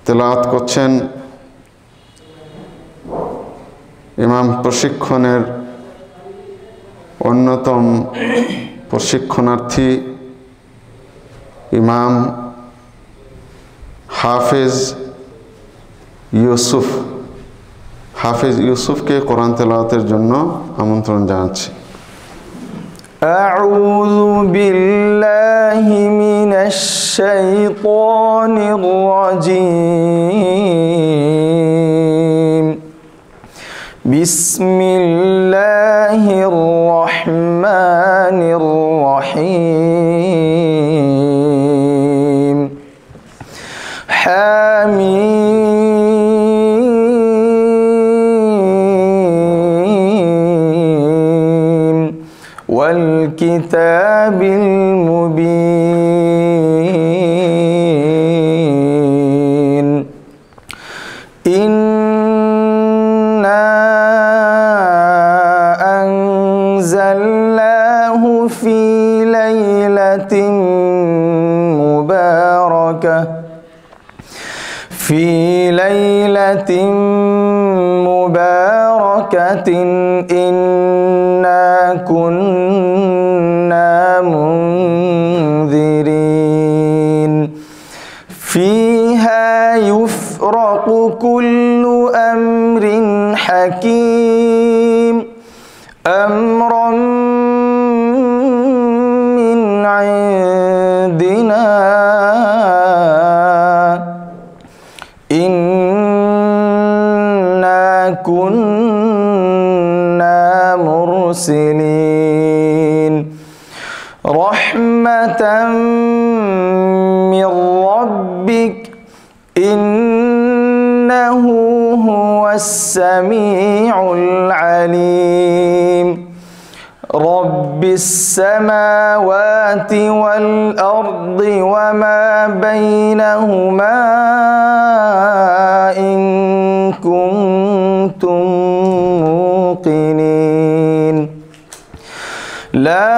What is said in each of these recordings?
তেলাওয়াত করছেন ইমাম প্রশিক্ষণের অন্যতম প্রশিক্ষণার্থী ইমাম হাফেজ ইউসুফকে কোরআন তেলাওয়াতের জন্য আমন্ত্রণ জানাচ্ছি। আউযু বিল্লাহি মিনাশ শাইতানির রাজীম। বিসমিল্লাহির রহমানির রহিম। হামিম ওয়াল কিতাবিল মুবিন। ইন্না আনজালনাহু ফি লাইলাতিন মুবারাকাহ ইন্না কুন্না মুনযিরিন। ফিহা ইউফরাকু কুল্লু আমরিন হাকীম আমরান মিন ইনদিনা ইন্না কুন্না মুরসিলিন। রাহমাতাম মির রাব্বিক ইন্নাহু হুয়াস সামিউল আলীম। রব্বিস সামাওয়াতি ওয়াল আরদি ওয়া মা বাইনাহুমা ইন কুনতুম মুকিনিন। লা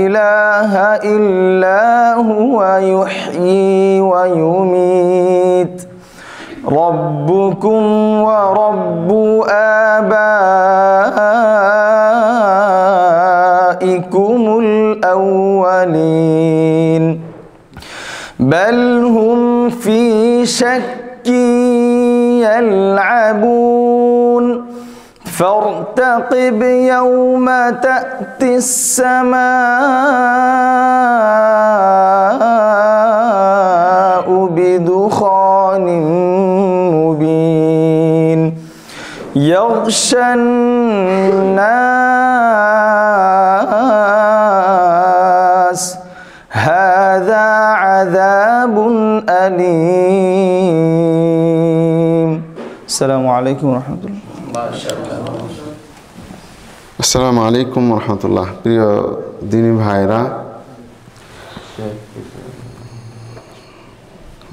ইলাহা ইল্লা হুয়া ইউহয়ি ওয়া ইউমীত। রব্বুকুম ওয়া রব্বু আবাইকুমুল আউয়ালিন। বাল হুম ফি শাক্কি ইয়ালআবুন। ফারতাকিব ইয়াওমা তা'তিস সামাউ বিদুখানিন মুবিন। ইয়াগশান নাস হাযা আযাবুন আলীম। আসসালামু আলাইকুম ওয়া রাহমাতুল্লাহ। আসসালামু আলাইকুম ওয়া রাহমাতুল্লাহ। প্রিয় দিনী ভাইরা,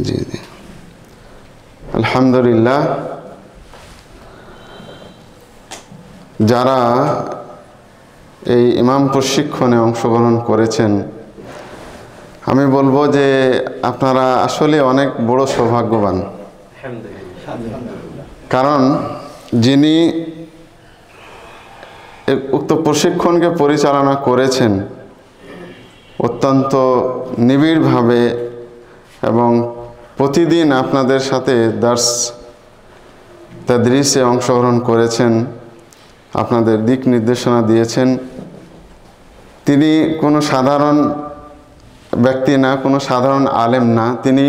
জি আলহামদুলিল্লাহ, যারা এই ইমাম প্রশিক্ষণে অংশগ্রহণ করেছেন, আমি বলবো যে আপনারা আসলে অনেক বড় সৌভাগ্যবান। কারণ যিনি উক্ত প্রশিক্ষণকে পরিচালনা করেছেন অত্যন্ত নিবিড়ভাবে এবং প্রতিদিন আপনাদের সাথে দার্স তাদরিসে অংশগ্রহণ করেছেন, আপনাদের দিক নির্দেশনা দিয়েছেন। তিনি কোনো সাধারণ ব্যক্তি না, কোনো সাধারণ আলেম না, তিনি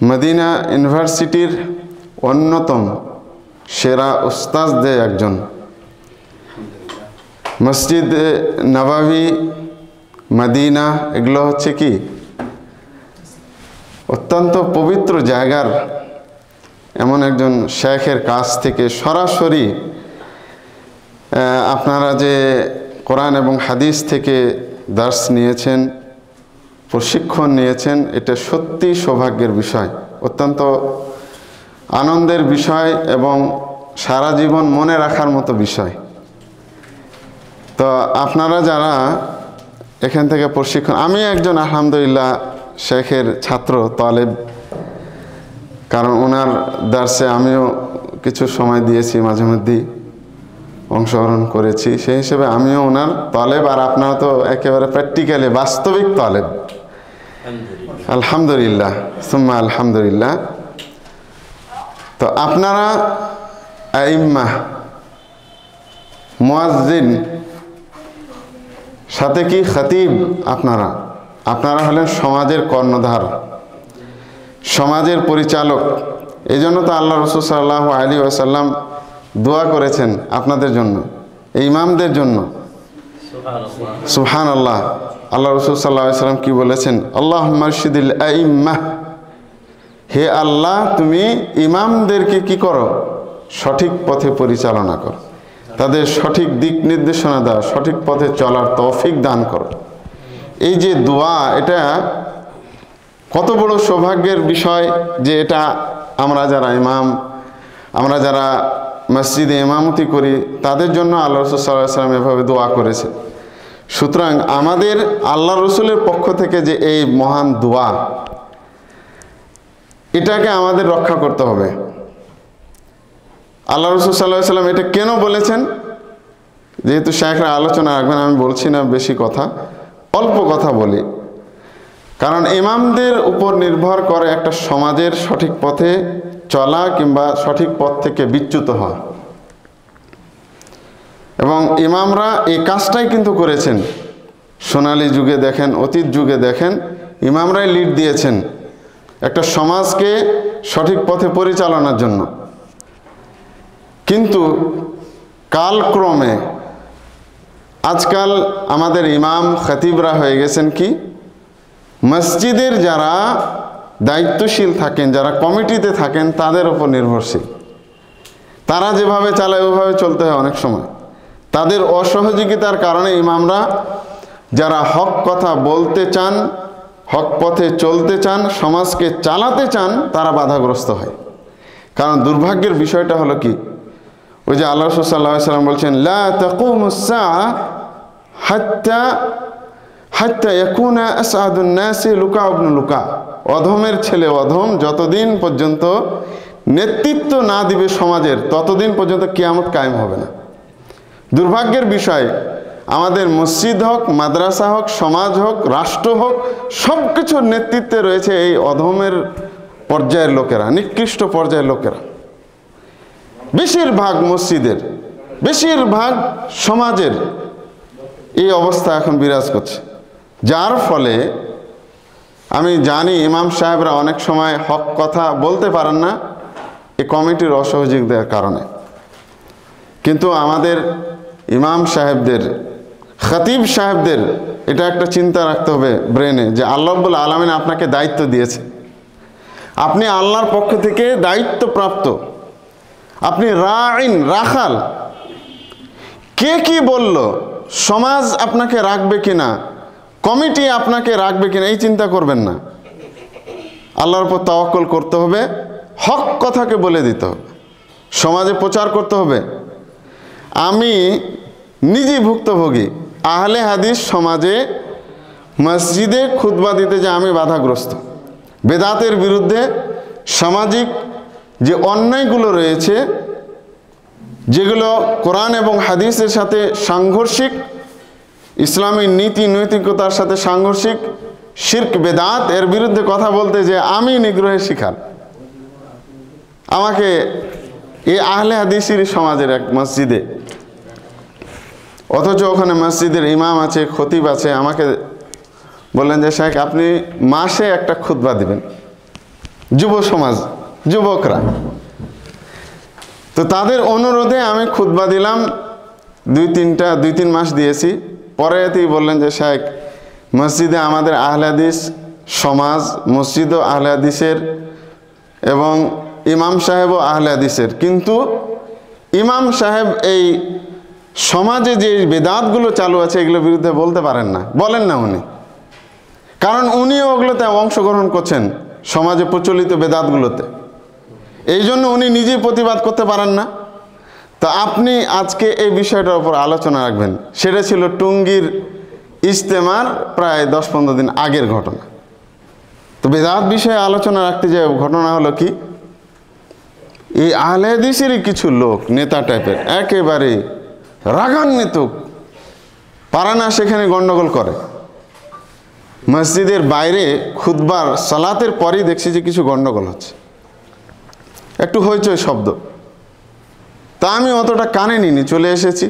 মদিনা ইউনিভার্সিটির অন্যতম সেরা উস্তাদদের একজন। মসজিদ নববী, মদিনা এগুলো হচ্ছে কি অত্যন্ত পবিত্র জায়গার এমন একজন শেখের কাছ থেকে সরাসরি আপনারা যে কোরআন এবং হাদিস থেকে দার্স নিয়েছেন, প্রশিক্ষণ নিয়েছেন, এটা সত্যি সৌভাগ্যের বিষয়, অত্যন্ত আনন্দের বিষয় এবং সারা জীবন মনে রাখার মতো বিষয়। তো আপনারা যারা এখান থেকে প্রশিক্ষণ, আমি একজন আলহামদুলিল্লাহ শেখের ছাত্র তালেব, কারণ ওনার দার্সে আমিও কিছু সময় দিয়েছি, মাঝে মধ্যেই অংশগ্রহণ করেছি, সেই হিসেবে আমিও ওনার তালেব। আর আপনারা তো একেবারে প্র্যাকটিক্যালি বাস্তবিক তালেব, আলহামদুলিল্লাহ সুম্মা আলহামদুলিল্লাহ। তো আপনারা আইম্মা, মুয়াজ্জিন, সাথে কি খতিব, আপনারা হলেন সমাজের কর্ণধার, সমাজের পরিচালক। এই জন্য তো আল্লাহ রাসূল সাল্লাল্লাহু আলাইহি ওয়াসাল্লাম দোয়া করেছেন আপনাদের জন্য, এই ইমামদের জন্য। সুবহানাল্লাহ। আল্লাহ রাসূল সাল্লাল্লাহু আলাইহি ওয়াসাল্লাম কি বলেছেন? আল্লাহুম্মা আরশিদিল আইম্মাহ, হে আল্লাহ তুমি ইমামদেরকে কি করো? সঠিক পথে পরিচালনা করো, তাদের সঠিক দিক নির্দেশনা দাও, সঠিক পথে চলার তৌফিক দান করো। এই যে দোয়া, এটা কত বড় সৌভাগ্যের বিষয় যে এটা আমরা যারা ইমাম, আমরা যারা মসজিদে ইমামতি করি, তাদের জন্য আল্লাহ রাসূল সাল্লাল্লাহু আলাইহি ওয়াসাল্লাম এভাবে দোয়া করেছে। সুতরাং আমাদের আল্লাহ রসুলের পক্ষ থেকে যে এই মহান দোয়া, এটাকে আমাদের রক্ষা করতে হবে। আল্লাহ রসুল সাল্লাল্লাহু আলাইহি ওয়াসাল্লাম এটা কেন বলেছেন? যেহেতু শায়খরা আলোচনা রাখবেন, আমি বলছি না বেশি কথা, অল্প কথা বলি। কারণ ইমামদের উপর নির্ভর করে একটা সমাজের সঠিক পথে চলা কিংবা সঠিক পথ থেকে বিচ্যুত হওয়া। এবং ইমামরা এই কাজটাই কিন্তু করেছেন। সোনালী যুগে দেখেন, অতীত যুগে দেখেন, ইমামরাই লিড দিয়েছেন একটা সমাজকে সঠিক পথে পরিচালনার জন্য। কিন্তু কালক্রমে আজকাল আমাদের ইমাম খতিবরা হয়ে গেছেন কি, মসজিদের যারা দায়িত্বশীল থাকেন, যারা কমিটিতে থাকেন, তাদের উপর নির্ভরশীল। তারা যেভাবে চালায় ওইভাবে চলতে হয়। অনেক সময় তাদের অসহযোগিতার কারণে ইমামরা যারা হক কথা বলতে চান, হক পথে চলতে চান, সমাজকে চালাতে চান, তারা বাধাগ্রস্ত হয়। কারণ দুর্ভাগ্যের বিষয়টা হলো কি, ওই যে আল্লাহ রাসূল সাল্লাল্লাহু আলাইহি ওয়াসাল্লাম বলছেন, লা তাকুমুস সাআ হাত্তা ইয়াকুনা আসআদুন নাসি লুকা ইবনে লুকা। অধমের ছেলে অধম যতদিন পর্যন্ত নেতৃত্ব না দিবে সমাজের, ততদিন পর্যন্ত কিয়ামত কায়েম হবে না। দুর্ভাগ্যের বিষয়, আমাদের মসজিদ হোক, মাদ্রাসা হোক, সমাজ হোক, রাষ্ট্র হোক, সব কিছুর নেতৃত্বে রয়েছে এই অধমের পর্যায়ের লোকেরা, নিকৃষ্ট পর্যায়ের লোকেরা। বেশিরভাগ মসজিদের, বেশিরভাগ সমাজের এই অবস্থা এখন বিরাজ করছে। যার ফলে আমি জানি ইমাম সাহেবরা অনেক সময় হক কথা বলতে পারেন না এই কমিটির অসহযোগিতার কারণে। কিন্তু আমাদের ইমাম সাহেবদের, খতিব সাহেবদের এটা একটা চিন্তা রাখতে হবে ব্রেনে, যে আল্লাহ রাব্বুল আলামিন আপনাকে দায়িত্ব দিয়েছে, আপনি আল্লাহর পক্ষ থেকে দায়িত্বপ্রাপ্ত, আপনি রাইন, রাখাল। কে কি বলল, সমাজ আপনাকে রাখবে কিনা, কমিটি আপনাকে রাখবে কিনা, এই চিন্তা করবেন না। আল্লাহর উপর তাওয়াক্কুল করতে হবে, হক কথাকে বলে দিতে হবে, সমাজে প্রচার করতে হবে। আমি নিজেই ভুক্তভোগী, আহলে হাদিস সমাজে মসজিদে খুতবা দিতে যে আমি বাধাগ্রস্ত। বেদাতের বিরুদ্ধে সামাজিক যে অন্যায়গুলো রয়েছে, যেগুলো কোরআন এবং হাদিসের সাথে সাংঘর্ষিক, ইসলামী নীতি নৈতিকতার সাথে সাংঘর্ষিক, শিরক বেদাত, এর বিরুদ্ধে কথা বলতে যে আমি নিগ্রহের শিকার। আমাকে এই আহলে হাদিসের সমাজের এক মসজিদে, অথচ ওখানে মসজিদের ইমাম আছে, খতিব আছে, আমাকে বললেন যে শাইখ আপনি মাসে একটা খুতবা দিবেন, যুব সমাজ, যুবকরা। তো তাদের অনুরোধে আমি খুতবা দিলাম, দুই তিন মাস দিয়েছি। পরে এতেই বললেন যে শাইখ মসজিদে আমাদের আহলে হাদিস সমাজ, মসজিদও আহলে হাদিসের এবং ইমাম সাহেবও আহলে হাদিসের, কিন্তু ইমাম সাহেব এই সমাজে যে বেদাতগুলো চালু আছে এগুলোর বিরুদ্ধে বলতে পারেন না, বলেন না উনি, কারণ উনিও ওগুলোতে অংশগ্রহণ করছেন, সমাজে প্রচলিত বেদাতগুলোতে। এই জন্য উনি নিজেই প্রতিবাদ করতে পারেন না। তো আপনি আজকে এই বিষয়টার উপর আলোচনা রাখবেন, সেটা ছিল টুঙ্গির ইজতেমার প্রায় 10-15 দিন আগের ঘটনা। তো বেদাত বিষয়ে আলোচনা রাখতে যে ঘটনা হলো কি, এই আহলে হাদিসেরই কিছু লোক নেতা টাইপের একেবারে রাগান্বিত, পারে না সেখানে গন্ডগোল করে। মসজিদের বাইরে খুতবার সালাতের পরেই দেখছি যে কিছু গন্ডগোল হচ্ছে, একটু হইচই শব্দ। তা আমি অতটা কানে নিনি, চলে এসেছি।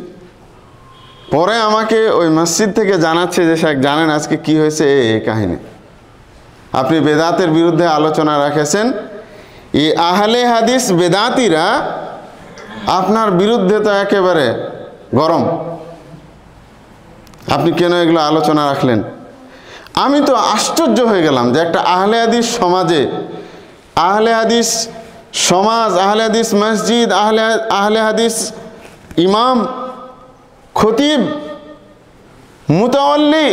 পরে আমাকে ওই মসজিদ থেকে জানাচ্ছে যে সাহেব জানেন আজকে কি হয়েছে, এই কাহিনী আপনি বেদাতের বিরুদ্ধে আলোচনা রাখেছেন, এই আহলে হাদিস বেদাতিরা আপনার বিরুদ্ধে তো একেবারে গরম, আপনি কেন এগুলো আলোচনা রাখলেন? আমি তো আশ্চর্য হয়ে গেলাম যে একটা আহলে হাদিস সমাজে, আহলে হাদিস সমাজ, আহলে হাদিস মসজিদ, আহলে হাদিস ইমাম, খতিব, মুতাওয়াল্লি,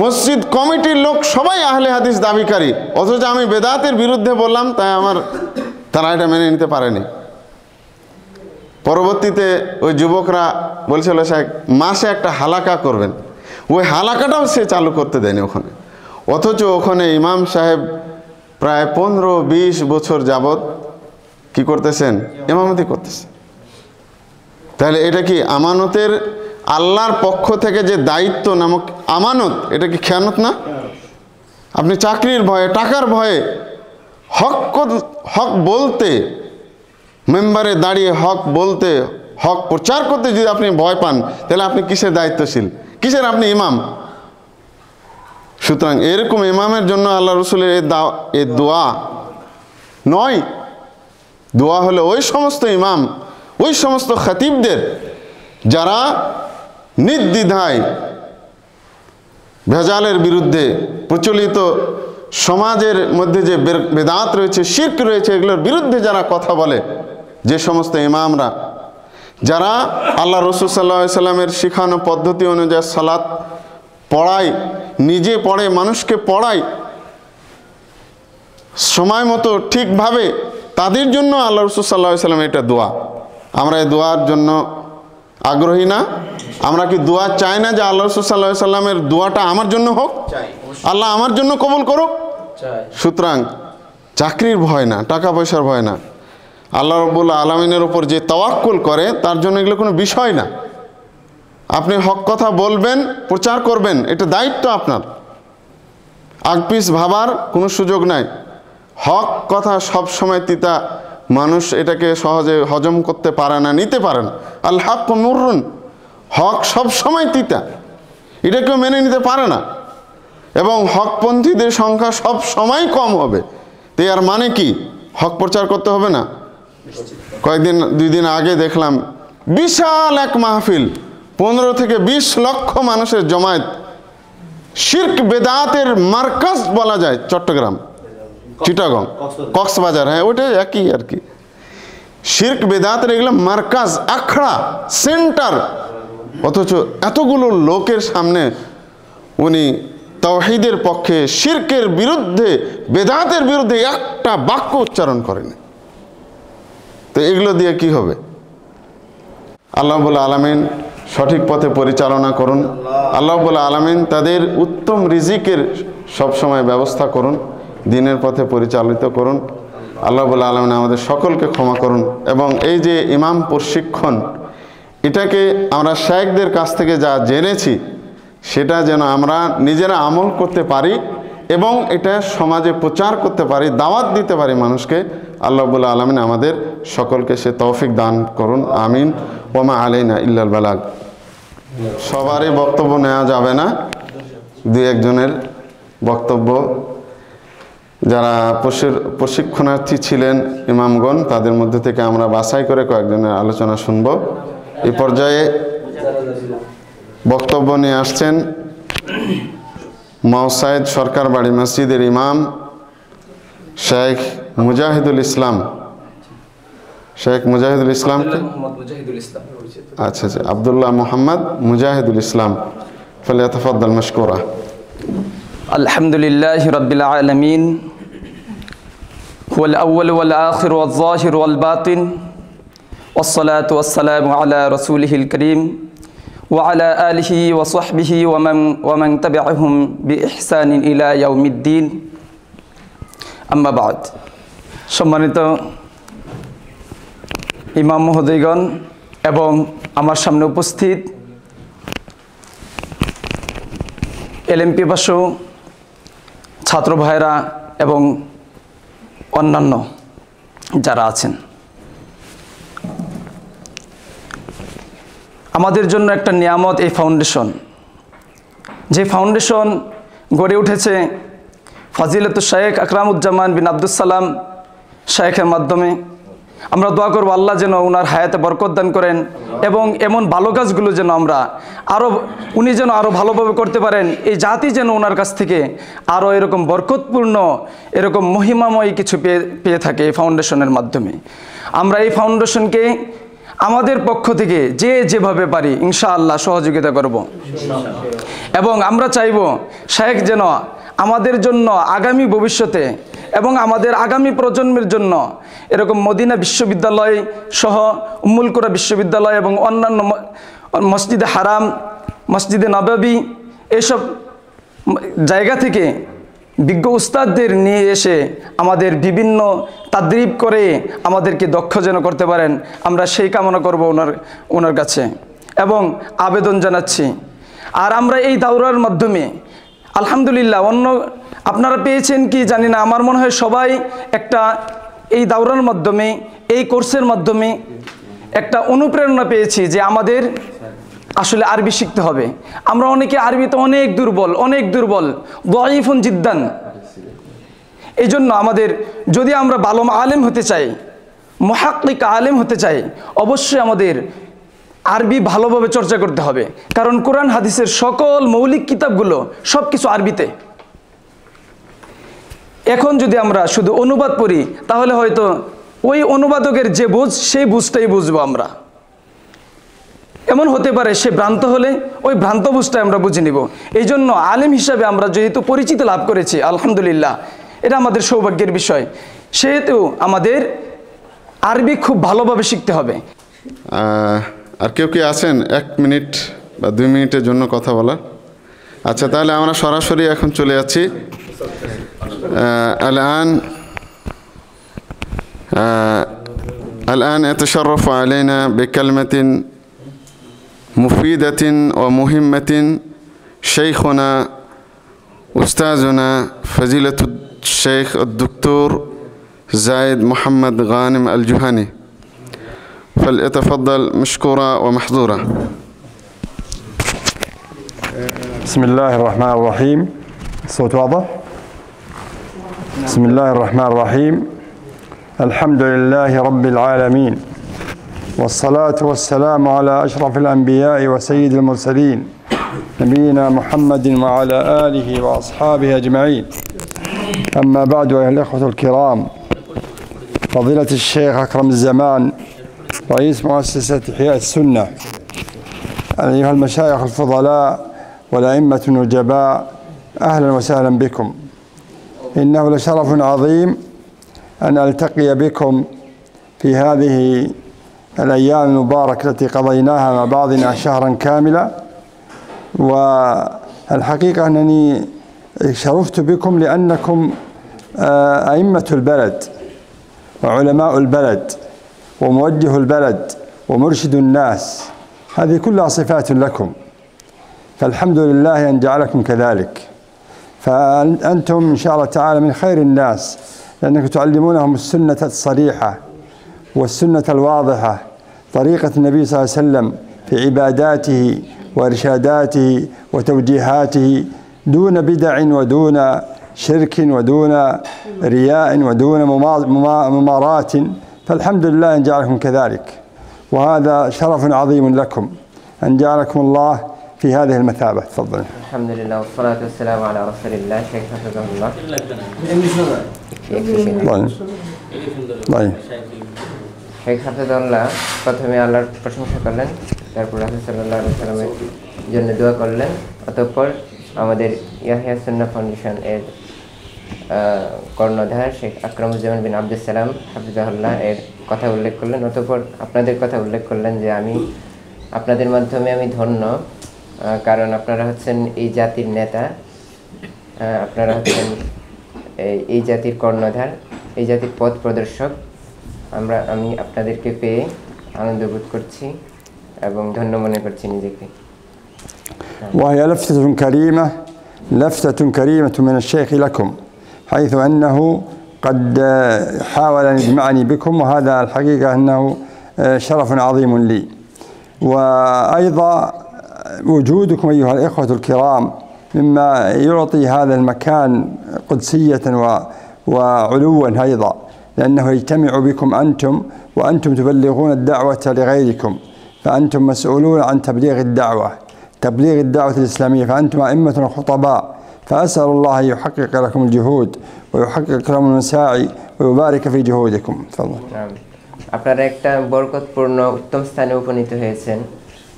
মসজিদ কমিটির লোক সবাই আহলে হাদিস দাবিকারী, অথচ আমি বেদাতের বিরুদ্ধে বললাম, তাই তারা এটা মেনে নিতে পারেনি। পরবর্তীতে ওই যুবকরা বলছিল সাহেব মাসে একটা হালাকা করবেন, ওই হালাকাটাও সে চালু করতে দেয়নি ওখানে। অথচ ওখানে ইমাম সাহেব প্রায় 15-20 বছর যাবৎ কি করতেছেন? ইমামতি করতেছেন। তাহলে এটা কি আমানতের, আল্লাহর পক্ষ থেকে যে দায়িত্ব নামক আমানত, এটা কি খেয়ানত না? আপনি চাকরির ভয়ে, টাকার ভয়ে হক বলতে, মেম্বারে দাঁড়িয়ে হক বলতে, হক প্রচার করতে যদি আপনি ভয় পান, তাহলে আপনি কিসের দায়িত্বশীল, কিসের আপনি ইমাম? সুতরাং এরকম ইমামের জন্য আল্লাহ রসুলের এই দোয়া নয়। দোয়া হলো ওই সমস্ত ইমাম, ওই সমস্ত খতিবদের যারা নির্দ্বিধায় ভেজালের বিরুদ্ধে, প্রচলিত সমাজের মধ্যে যে বেদাত রয়েছে, শিরক রয়েছে, এগুলোর বিরুদ্ধে যারা কথা বলে, যে সমস্ত ইমামরা যারা আল্লাহ রসুল সাল্লাল্লাহু আলাইহি সাল্লামের শিখানো পদ্ধতি অনুযায়ী সালাত পড়ায়, নিজে পড়ে, মানুষকে পড়ায় সময় মতো ঠিকভাবে, তাদের জন্য আল্লাহ রসুল সাল্লাল্লাহু আলাইহি সাল্লাম এটা দোয়া। আমরা এই দোয়ার জন্য আগ্রহী না? আমরা কি দোয়া চাই না যে আল্লাহ রসুল সাল্লাল্লাহু আলাইহি সাল্লামের দোয়াটা আমার জন্য হোক, আল্লাহ আমার জন্য কবুল করুক? সুতরাং চাকরির ভয় না, টাকা পয়সার ভয় না, আল্লাহ রাব্বুল আলামিনের উপর যে তাওয়াক্কুল করে তার জন্য এগুলো কোনো বিষয় না। আপনি হক কথা বলবেন, প্রচার করবেন, এটা দায়িত্ব আপনার। আগপিস ভাবার কোনো সুযোগ নাই। হক কথা সব সময় তিতা, মানুষ এটাকে সহজে হজম করতে পারে না, নিতে পারে না। আল হক মুররুন, হক সব সময় তিতা, এটা কেউ মেনে নিতে পারে না। এবং হকপন্থীদের সংখ্যা সব সময় কম হবে। তো আর মানে কি হক প্রচার করতে হবে না? দুই দিন আগে দেখলাম বিশাল এক মাহফিল, 15 থেকে 20 লক্ষ মানুষের জমায়েত, শিরক বেদাতের মার্কাজ বলা যায়, চট্টগ্রাম, চিটাগং, কক্সবাজার, হ্যাঁ ওইটাই একই আর কি। শিরক বেদাতের এগুলো মার্কাজ, আখড়া, সেন্টার, অথচ এতগুলো লোকের সামনে উনি তাওহীদের পক্ষে, শিরকের বিরুদ্ধে, বেদাতের বিরুদ্ধে একটা বাক্য উচ্চারণ করেনি। তো এগুলো দিয়ে কি হবে? আল্লাহ রাব্বুল আলামিন সঠিক পথে পরিচালনা করুন। আল্লাহ রাব্বুল আলামিন তাদের উত্তম রিজিকের সবসময় ব্যবস্থা করুন, দিনের পথে পরিচালিত করুন। আল্লাহ রাব্বুল আলামিন আমাদের সকলকে ক্ষমা করুন। এবং এই যে ইমাম প্রশিক্ষণ, এটাকে আমরা শায়েখদের কাছ থেকে যা জেনেছি সেটা যেন আমরা নিজেরা আমল করতে পারি এবং এটা সমাজে প্রচার করতে পারি, দাওয়াত দিতে পারি মানুষকে। আল্লাহ রাব্বুল আলামিন আমাদের সকলকে সে তৌফিক দান করুন, আমিন। ওমা আলাইনা ইল্লাল বালাগ। সবারই বক্তব্য নেওয়া যাবে না, দুই একজনের বক্তব্য, যারা প্রশিক্ষণার্থী ছিলেন ইমামগণ, তাদের মধ্যে থেকে আমরা বাছাই করে কয়েকজনের আলোচনা শুনব। এই পর্যায়ে বক্তব্য নিয়ে আসছেন মাওসাইদ সরকার বাড়ি মসজিদের ইমাম শেখ মুজাহিদুল ইসলাম। শেখ মুজাহিদুল ইসলাম, আচ্ছা আচ্ছা, আব্দুল্লাহ মোহাম্মদ মুজাহিদুল ইসলাম, ফালিয়াতাফাদ্দাল মাশকুরা। আলহামদুলিল্লাহি রাব্বিল আলামিন, হুয়াল আউয়াল ওয়াল আখির ওয়াল যাহির ওয়াল বাতিন, ওয়াসসালাতু ওয়াসসালামু আলা রাসূলিহিল কারীম وعلى آله وصحبه ومن تبعهم بإحسان إلى يوم الدين أما بعد সম্মানিত ইমাম মহোদয়গণ এবং আমার সামনে উপস্থিত এলএমপি পাশো ছাত্র ভাইরা এবং অন্যান্য যারা আছেন, আমাদের জন্য একটা নিয়ামত এই ফাউন্ডেশন। যে ফাউন্ডেশন গড়ে উঠেছে ফাজিলাতুল শেখ আকরামুজ্জামান বিন আব্দুস সালাম শেখের মাধ্যমে। আমরা দোয়া করব আল্লাহ যেন ওনার হায়াতে বরকত দান করেন এবং এমন ভালো কাজগুলো যেন আমরা উনি যেন আরও ভালোভাবে করতে পারেন। এই জাতি যেন ওনার কাছ থেকে আরও এরকম বরকতপূর্ণ এরকম মহিমাময় কিছু পেয়ে থাকে এই ফাউন্ডেশনের মাধ্যমে। আমরা এই ফাউন্ডেশনকে আমাদের পক্ষ থেকে যেভাবে পারি ইনশাআল্লাহ সহযোগিতা করব এবং আমরা চাইব শেখ যেন আমাদের জন্য আগামী ভবিষ্যতে এবং আমাদের আগামী প্রজন্মের জন্য এরকম মদিনা বিশ্ববিদ্যালয় সহ উম্মুল কুরা বিশ্ববিদ্যালয় এবং অন্যান্য মসজিদে হারাম, মসজিদে নববী এসব জায়গা থেকে বিজ্ঞ উস্তাদদের নিয়ে এসে আমাদের বিভিন্ন তাদরিব করে আমাদেরকে দক্ষ যেন করতে পারেন, আমরা সেই কামনা করব ওনার কাছে এবং আবেদন জানাচ্ছি। আর আমরা এই দাওরার মাধ্যমে আলহামদুলিল্লাহ আপনারা পেয়েছেন কি জানি না, আমার মনে হয় সবাই একটা এই দাওরার মাধ্যমে এই কোর্সের মাধ্যমে একটা অনুপ্রেরণা পেয়েছি যে আমাদের আসলে আরবি শিখতে হবে। আমরা অনেকে আরবিতে অনেক দুর্বল দাঈফুন জিদ্দান। এই জন্য আমাদের যদি আমরা ভালো আলেম হতে চাই, মুহাক্কিক আলেম হতে চাই, অবশ্যই আমাদের আরবি ভালোভাবে চর্চা করতে হবে। কারণ কোরআন হাদিসের সকল মৌলিক কিতাবগুলো সব কিছু আরবিতে। এখন যদি আমরা শুধু অনুবাদ পড়ি তাহলে হয়তো ওই অনুবাদকের যে বুঝ সেই বুঝটাই বুঝবো আমরা। এমন হতে পারে সে ভ্রান্ত হলে ওই ভ্রান্ত বুঝটাই আমরা বুঝে নিব। এই জন্য আলেম হিসাবে আমরা যেহেতু পরিচিত লাভ করেছি আলহামদুলিল্লাহ, এটা আমাদের সৌভাগ্যের বিষয়, সেহেতু আমাদের আরবি খুব ভালোভাবে শিখতে হবে। আর কেউ কি আছেন 1 মিনিট বা 2 মিনিটের জন্য কথা বলার? আচ্ছা, তাহলে আমরা সরাসরি এখন চলে যাচ্ছি। الآن يتشرف علينا بكلمة مفيدة ومهمة شيخنا أستاذنا فضيلة الشيخ الدكتور زايد محمد غانم الجهني، فليتفضل مشكورا ومحظورا. بسم الله الرحمن الرحيم. الصوت واضح؟ بسم الله الرحمن الرحيم. الحمد لله رب العالمين، والصلاة والسلام على أشرف الأنبياء وسيد المرسلين نبينا محمد وعلى آله وأصحابه أجمعين. أما بعد، أيها الأخوة الكرام، فضيلة الشيخ أكرم الزمان رئيس مؤسسة إحياء السنة، أيها المشايخ الفضلاء والأئمة النجباء، أهلا وسهلا بكم. إنه لشرف عظيم أن ألتقي بكم في هذه الأيام المباركة التي قضيناها مع بعضنا شهرا كاملا. والحقيقة أنني شرفت بكم لأنكم أئمة البلد وعلماء البلد وموجه البلد ومرشد الناس، هذه كلها صفات لكم، فالحمد لله أن جعلكم كذلك. فأنتم إن شاء الله تعالى من خير الناس، لأنكم تعلمونهم السنة الصريحة والسنة الواضحة، طريقة النبي صلى الله عليه وسلم في عباداته وإرشاداته وتوجيهاته، دون بدع ودون شرك ودون رياء ودون ممارات. فالحمد لله أن جعلكم كذلك، وهذا شرف عظيم لكم أن جعلكم الله في هذه المثابة. تفضل. الحمد لله والصلاة والسلام على رسول الله. شيخ حفظه الله. শেখ হাফিজুল্লাহ প্রথমে আল্লাহর প্রশংসা করলেন, তারপর রাসূল সাল্লাল্লাহু আলাইহি ওয়াসাল্লামের জন্য দোয়া করলেন, অতঃপর আমাদের ইয়াহিয়া সুন্নাহ ফাউন্ডেশন এর কর্ণধার শেখ আকরামুজ্জামান বিন আব্দুস সালাম হাফিজাহুল্লাহ এর কথা উল্লেখ করলেন, অতঃপর আপনাদের কথা উল্লেখ করলেন যে আমি আপনাদের মাধ্যমে আমি ধন্য, কারণ আপনারা হচ্ছেন এই জাতির নেতা, আপনারা হচ্ছেন এই জাতির কর্ণধার, এই জাতির পথ প্রদর্শক। আমি আপনাদেরকে পেয়ে আনন্দ বোধ করছি এবং ধন্য মনে করছি নিজেকে। وهي لفتة كريمة من الشيخ لكم، حيث أنه قد حاول أن يجمعني بكم، وهذا الحقيقة أنه شرف عظيم لي. وأيضا وجودكم أيها الإخوة الكرام مما يعطي هذا المكان قدسية وعلوا أيضا، لأنه يجتمع بكم أنتم، وأنتم تبلغون الدعوة لغيركم، فأنتم مسؤولون عن تبليغ الدعوة الإسلامية، فأنتم أئمة وخطباء، فأسأل الله أن يحقق لكم الجهود ويحقق لكم المساعي ويبارك في جهودكم. تفضل. আপনারা একটা বরকতপূর্ণ উত্তম স্থানে উপনীত হয়েছেন,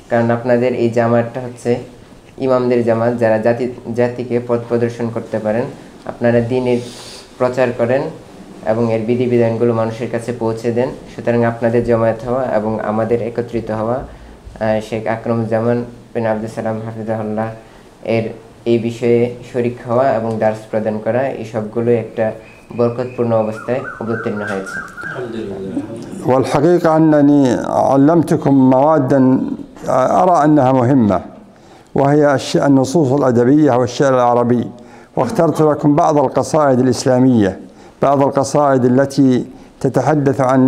কারণ আপনাদের এই জামাতটা হচ্ছে ইমামদের জামাত, যারা জাতিকে পথ প্রদর্শন করতে পারেন। আপনারা দ্বীনের প্রচার করেন এবং এর বিধিবিধানগুলো মানুষের কাছে পৌঁছে দেন। সুতরাং আপনাদের জমায়েত হওয়া এবং আমাদের একত্রিত হওয়া, শেখ আকরামুজ্জামান বিন আব্দুস সালাম হাফিজাহুল্লাহ এর এই বিষয়ে শরীক হওয়া এবং দার্স প্রদান করা, এই সবগুলো একটা বরকতপূর্ণ অবস্থায় অবতীর্ণ হয়েছে। والحقيقة أنني علمتكم موادا أرى أنها مهمة، وهي النصوص الأدبية والشعر العربي، واخترت لكم بعض القصائد الإسلامية، بعض القصائد التي تتحدث عن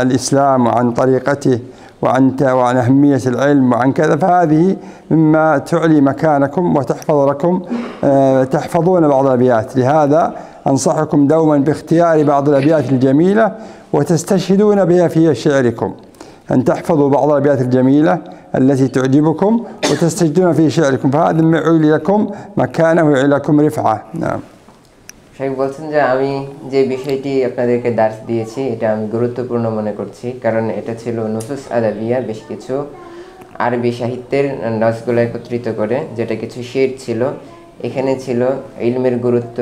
الإسلام وعن طريقته وعن أهمية العلم وعن كذا، فهذه مما تعلي مكانكم وتحفظ لكم، تحفظون بعض الأبيات. لهذا أنصحكم دوما باختيار بعض الأبيات الجميلة وتستشهدون بها في شعركم، أن تحفظوا بعض الأبيات الجميلة التي تعجبكم وتستشهدون في شعركم، فهذا ما يعلي لكم مكانه ويعلي لكم رفعة. نعم. শেখ বলছেন যে আমি যে বিষয়টি আপনাদেরকে দার্স দিয়েছি এটা আমি গুরুত্বপূর্ণ মনে করছি, কারণ এটা ছিল নুসুস আদাবিয়া, বেশ কিছু আরবি সাহিত্যের নাসগুলো একত্রিত করে, যেটা কিছু শের ছিল। এখানে ছিল ইলমের গুরুত্ব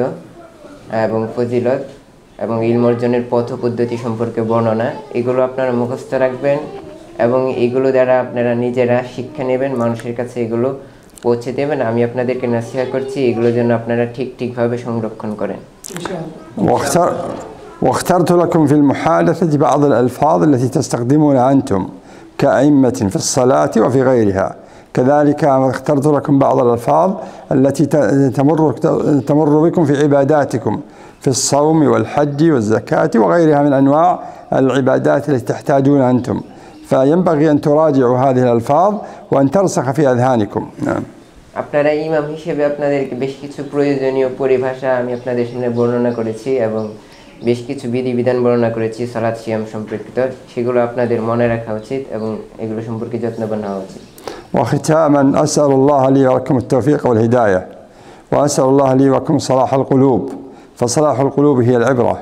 এবং ফজিলত এবং ইলম অর্জনের পথ পদ্ধতি সম্পর্কে বর্ণনা। এগুলো আপনারা মুখস্থ রাখবেন এবং এগুলো দ্বারা আপনারা নিজেরা শিক্ষা নেবেন, মানুষের কাছে এগুলো পৌঁছে দেবেন। আমি আপনাদেরকে নাসিহা করছি এগুলো যেন আপনারা ঠিকভাবে সংরক্ষণ করেন। واخترت لكم في المحادثة بعض الألفاظ التي تستخدمونها أنتم كأئمة في الصلاة وفي غيرها، كذلك اخترت لكم بعض الألفاظ التي تمر بكم في عباداتكم في الصوم والحج والزكاة وغيرها من أنواع العبادات التي تحتاجونها أنتم، فينبغي أن تراجعوا هذه الألفاظ وأن ترسخ في أذهانكم. نعم. আপনারা ইমাম হিসেবে আপনাদেরকে বেশ কিছু প্রয়োজনীয় পরিভাষা আমি আপনাদের সামনে বর্ণনা করেছি এবং বেশ কিছু বিধিবিধান বর্ণনা করেছি সালাত সিয়াম সম্পর্কিত, সেগুলো আপনাদের মনে রাখা উচিত এবং এগুলো সম্পর্কে যত্নবান হওয়া উচিত। وختاما أسأل الله لي ولكم التوفيق والهداية، وأسأل الله لي ولكم صلاح القلوب، فصلاح القلوب هي العبرة.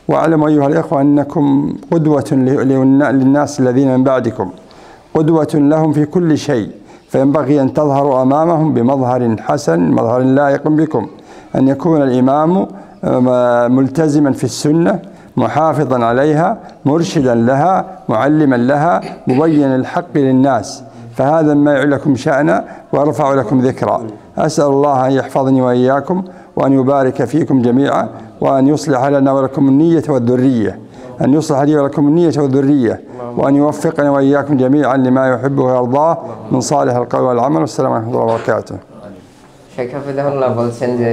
واعلموا أيها الإخوة أنكم قدوة للناس الذين من بعدكم، قدوة لهم في كل شيء، فينبغي أن تظهروا أمامهم بمظهر حسن، مظهر لائق بكم، أن يكون الإمام ملتزما في السنة، محافظا عليها، مرشدا لها، معلما لها، مبين الحق للناس، فهذا ما يعلي لكم شأنا ويرفع لكم ذكرى. أسأل الله أن يحفظني وإياكم وأن يبارك فيكم جميعا، وأن يصلح لنا ولكم النية والذرية، أن يصلح لي ولكم النية والذرية، وأن يوفقنا وإياكم جميعا لما يحبه ويرضاه من صالح القول والعمل. والسلام عليكم ورحمة الله وبركاته. শেখ হাফিজাহুল্লাহ বলছেন যে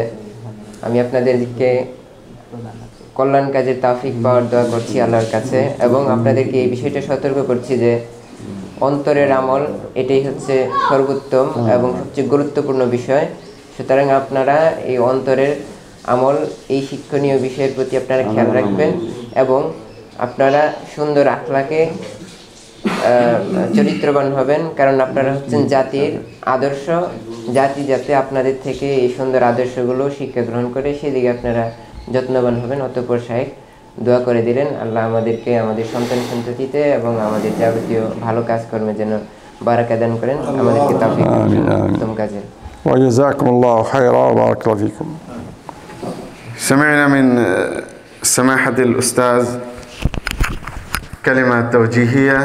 আমি আপনাদেরকে কল্যাণ কাজের তৌফিক পাওয়ার দোয়া করছি আল্লাহর কাছে, এবং আপনাদেরকে এই বিষয়টা সতর্ক করছি যে অন্তরের আমল এটাই হচ্ছে সর্বোত্তম এবং সবচেয়ে গুরুত্বপূর্ণ বিষয়। সুতরাং আপনারা এই অন্তরের আমল, এই শিক্ষণীয় বিষয়ের প্রতি আপনারা খেয়াল রাখবেন এবং আপনারা সুন্দর আখলাকে চরিত্রবান হবেন, কারণ আপনারা হচ্ছেন জাতির আদর্শ। জাতি যাতে আপনাদের থেকে এই সুন্দর আদর্শগুলো শিক্ষা গ্রহণ করে সেদিকে আপনারা যত্নবান হবেন। অতঃপর শাইখ দোয়া করে দিলেন আল্লাহ আমাদেরকে আমাদের সন্তান সন্ততিতে এবং আমাদের যাবতীয় ভালো কাজকর্মে যেন বারাকা দান করেন, আমাদেরকে তৌফিক দিন উত্তম কাজে। وجزاكم الله خيرا وبارك الله فيكم. سمعنا من سماحة الأستاذ كلمة توجيهية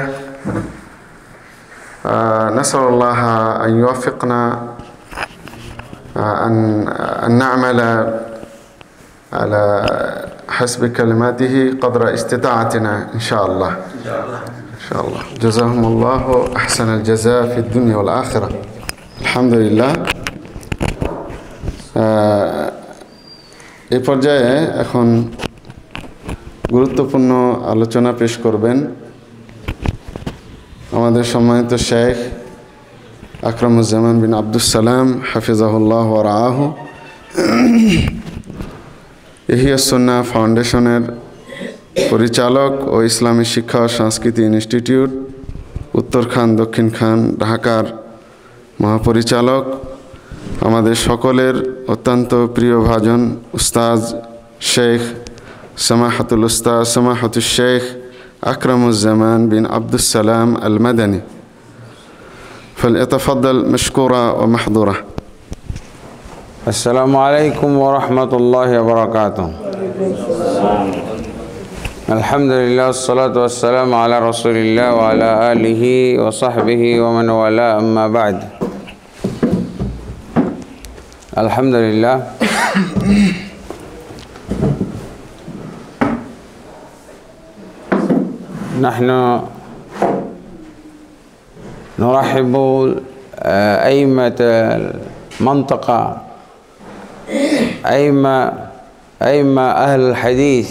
نسأل الله أن يوفقنا أن نعمل على حسب كلماته قدر استطاعتنا إن شاء الله. إن شاء الله. جزاهم الله أحسن الجزاء في الدنيا والآخرة. الحمد لله. এই পর্যায়ে এখন গুরুত্বপূর্ণ আলোচনা পেশ করবেন আমাদের সম্মানিত শেখ আকরামুজ্জামান বিন আব্দুস সালাম হাফিজাহুল্লাহ ওয়া রাআহু, ইহিয়া সুন্নাহ ফাউন্ডেশনের পরিচালক ও ইসলামী শিক্ষা ও সংস্কৃতি ইনস্টিটিউট উত্তরখান দক্ষিণ খান ঢাকার মহাপরিচালক, আমাদের সকলের অত্যন্ত প্রিয় ভাজন উস্তাজ শেখ সামাহাতুল উস্তাজ সামাহাতুল শেখ আকরামুজ্জামান বিন আব্দুস সালাম আল মাদানী। فليتفضل مشكورا ومحظورا. السلام عليكم ورحمة الله وبركاته. الحمد لله والصلاة والسلام على رسول الله وعلى آله وصحبه ومن والاه، أما بعد. الحمد لله. نحن نرحب أئمة المنطقة، أئمة أهل الحديث،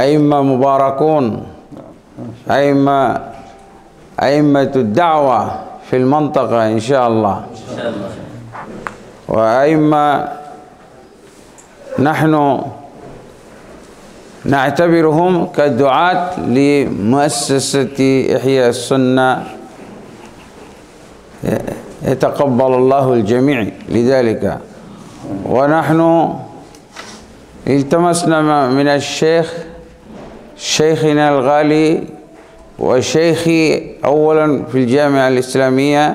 أئمة مباركون، أئمة الدعوة في المنطقة إن شاء الله، وأئمة نحن نعتبرهم كدعاة لمؤسسة إحياء السنة، يتقبل الله الجميع لذلك. ونحن التمسنا من الشيخ شيخنا الغالي وشيخي أولا في الجامعة الإسلامية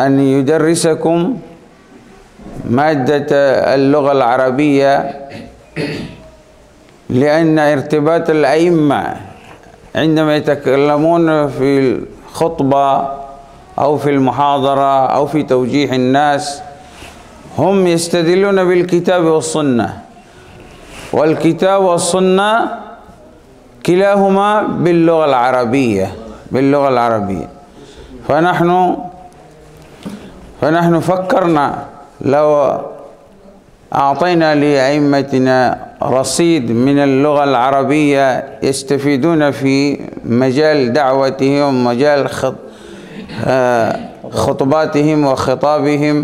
أن يدرسكم مادة اللغة العربية، لأن ارتباط الأئمة عندما يتكلمون في الخطبة أو في المحاضرة أو في توجيه الناس هم يستدلون بالكتاب والسنة، والكتاب والسنة كلاهما باللغة العربية. فنحن فكرنا لو أعطينا لأئمتنا رصيد من اللغة العربية يستفيدون في مجال دعوتهم، مجال خطباتهم وخطابهم،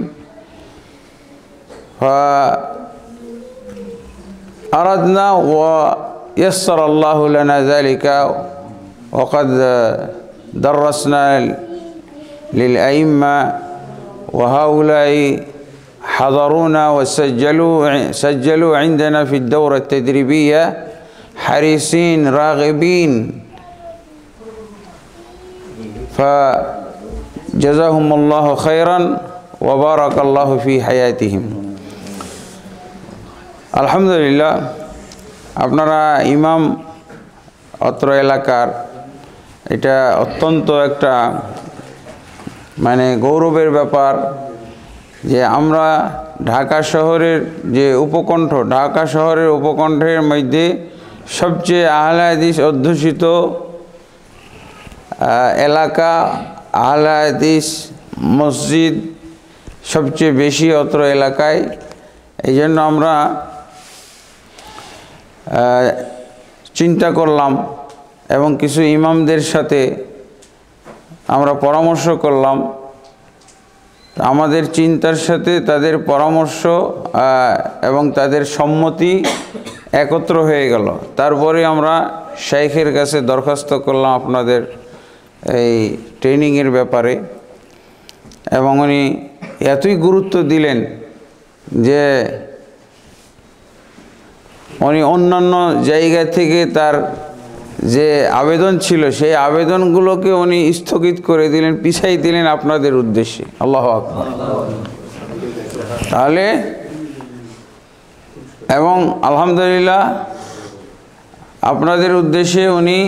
فأردنا ويسر الله لنا ذلك، وقد درسنا للأئمة وهؤلاء حضرونا وسجلوا عندنا في الدورة التدريبية، حريصين راغبين، فجزاهم الله خيرا وبارك الله في حياتهم. الحمد لله. আপনারা ইমাম অত্র এলাকার এটা অত্যন্ত একটা মানে গৌরবের ব্যাপার যে আমরা ঢাকা শহরের যে উপকণ্ঠ, ঢাকা শহরের উপকণ্ঠের মধ্যে সবচেয়ে আহলে হাদিস অধ্যুষিত এলাকা, আহলে হাদিস মসজিদ সবচেয়ে বেশি অত্র এলাকায়। এই জন্য আমরা চিন্তা করলাম এবং কিছু ইমামদের সাথে আমরা পরামর্শ করলাম। আমাদের চিন্তার সাথে তাদের পরামর্শ এবং তাদের সম্মতি একত্র হয়ে গেল। তারপরে আমরা শাইখের কাছে দরখাস্ত করলাম আপনাদের এই ট্রেনিংয়ের ব্যাপারে, এবং উনি এতই গুরুত্ব দিলেন যে উনি অন্যান্য জায়গা থেকে তার যে আবেদন ছিল সেই আবেদনগুলোকে উনি স্থগিত করে দিলেন, পিছাই দিলেন আপনাদের উদ্দেশ্যে। আল্লাহু আকবার। তাহলে এবং আলহামদুলিল্লাহ আপনাদের উদ্দেশ্যে উনি